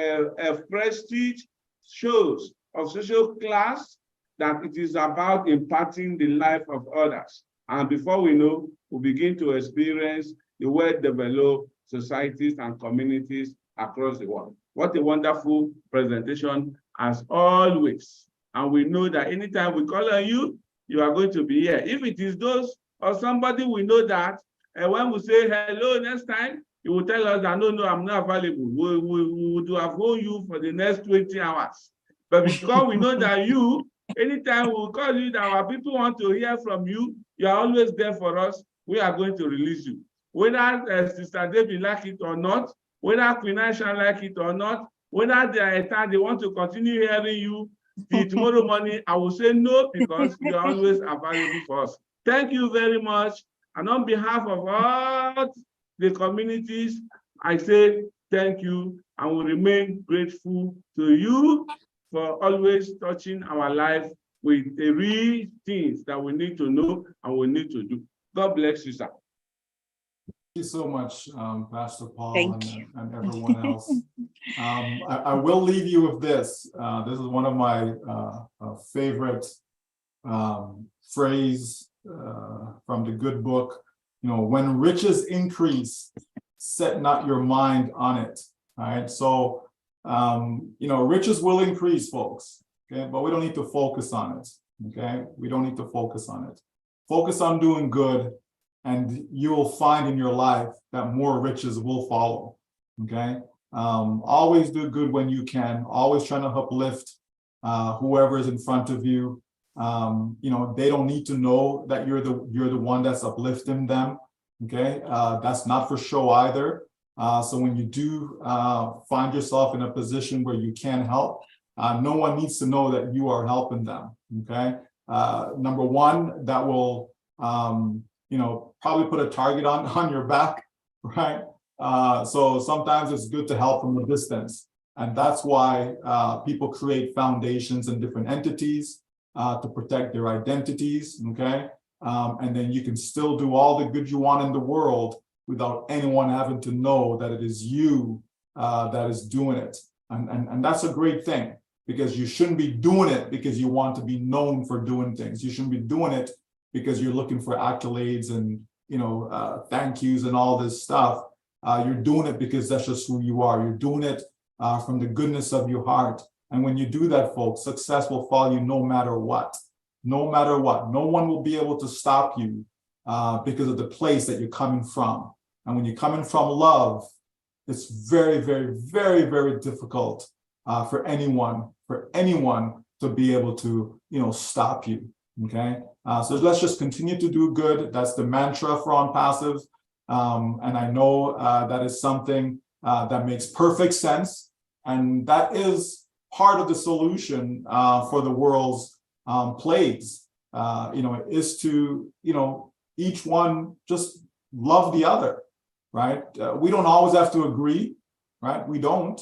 prestige, shows of social class, that it is about impacting the life of others. And before we know, we begin to experience the well-developed societies and communities across the world. What a wonderful presentation, as always. And we know that anytime we call on you, you are going to be here. If it is those or somebody we know that, and when we say hello next time, you will tell us that, no, I'm not available. We would have known you for the next 20 hours. But because we know that you, anytime we call you that our people want to hear from you, you are always there for us, we are going to release you. Whether Sister Debbie like it or not, whether Queen Aisha like it or not, whether they want to continue hearing you tomorrow morning, I will say no, because you are always available for us. Thank you very much. And on behalf of all the communities, I say thank you, and will remain grateful to you for always touching our life with the real things that we need to know and we need to do. God bless you, sir. Thank you so much, Pastor Paul and everyone else. I will leave you with this. This is one of my favorite phrase from the good book. You know, when riches increase, set not your mind on it. All right. So, you know, riches will increase, folks. Okay. But we don't need to focus on it. Okay. We don't need to focus on it. Focus on doing good, and you will find in your life that more riches will follow. Okay. Always do good when you can. Always trying to uplift whoever is in front of you. You know, they don't need to know that you're the one that's uplifting them. Okay. That's not for show either. So when you do find yourself in a position where you can help, no one needs to know that you are helping them. Okay. Number one, that will you know, probably put a target on your back, right? So sometimes it's good to help from a distance. And that's why people create foundations and different entities to protect their identities, okay? And then you can still do all the good you want in the world without anyone having to know that it is you that is doing it. And that's a great thing, because you shouldn't be doing it because you want to be known for doing things. You shouldn't be doing it because you're looking for accolades and, you know, thank yous and all this stuff. You're doing it because that's just who you are. You're doing it from the goodness of your heart. And when you do that, folks, success will follow you no matter what. No matter what. No one will be able to stop you because of the place that you're coming from. And when you're coming from love, it's very, very, very, very difficult for anyone to be able to, you know, stop you. Okay. So let's just continue to do good. That's the mantra for ONPASSIVE. And I know that is something that makes perfect sense. And that is part of the solution for the world's plagues. You know, is to, you know, each one just love the other, right? We don't always have to agree, right? We don't,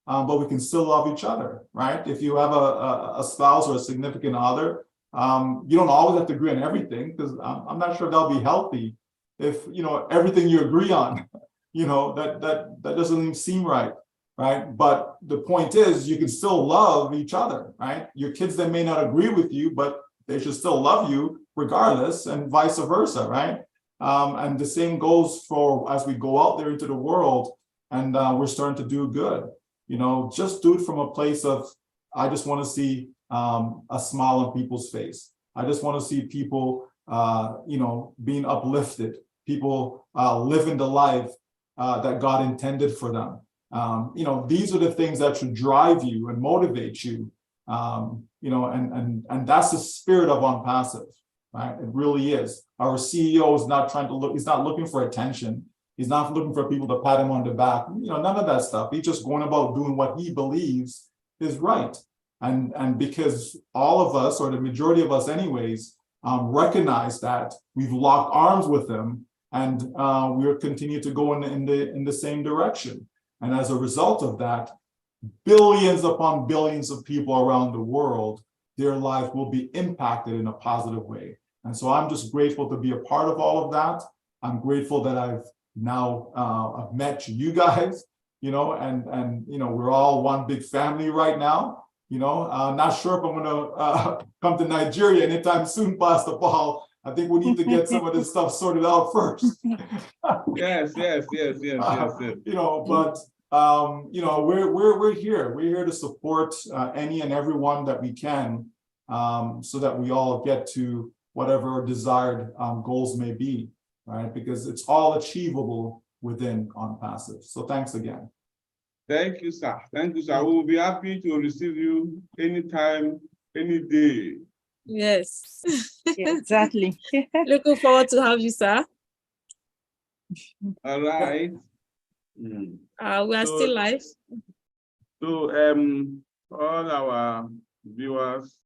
but we can still love each other, right? If you have a spouse or a significant other, you don't always have to agree on everything, because I'm not sure that'll be healthy if, you know, everything you agree on, you know, that doesn't even seem right, right? But the point is, you can still love each other, right? Your kids, they may not agree with you, but they should still love you regardless, and vice versa, right? And the same goes for as we go out there into the world and we're starting to do good. You know, just do it from a place of, I just want to see a smile on people's face. I just want to see people, you know, being uplifted, people living the life that God intended for them. You know, these are the things that should drive you and motivate you. You know, and that's the spirit of ONPASSIVE, right? It really is. Our CEO is not trying to look, he's not looking for attention. He's not looking for people to pat him on the back. You know, none of that stuff. He's just going about doing what he believes is right. And because all of us, or the majority of us anyways, recognize that, we've locked arms with him, and we'll continue to go in the same direction. And as a result of that, billions upon billions of people around the world, their life will be impacted in a positive way. And so I'm just grateful to be a part of all of that. I'm grateful that I've now I've met you guys, you know, and you know, we're all one big family right now. You know, not sure if I'm gonna come to Nigeria anytime soon, Pastor Paul. I think we need to get some of this stuff sorted out first. Yes. You know, but you know, we're here. We're here to support any and everyone that we can, so that we all get to whatever our desired goals may be, right? Because it's all achievable within ONPASSIVE. So thanks again. Thank you, sir. Thank you, sir. We will be happy to receive you anytime, any day. Yes. Yeah, exactly. Looking forward to have you, sir. All right. We are still live. So all our viewers,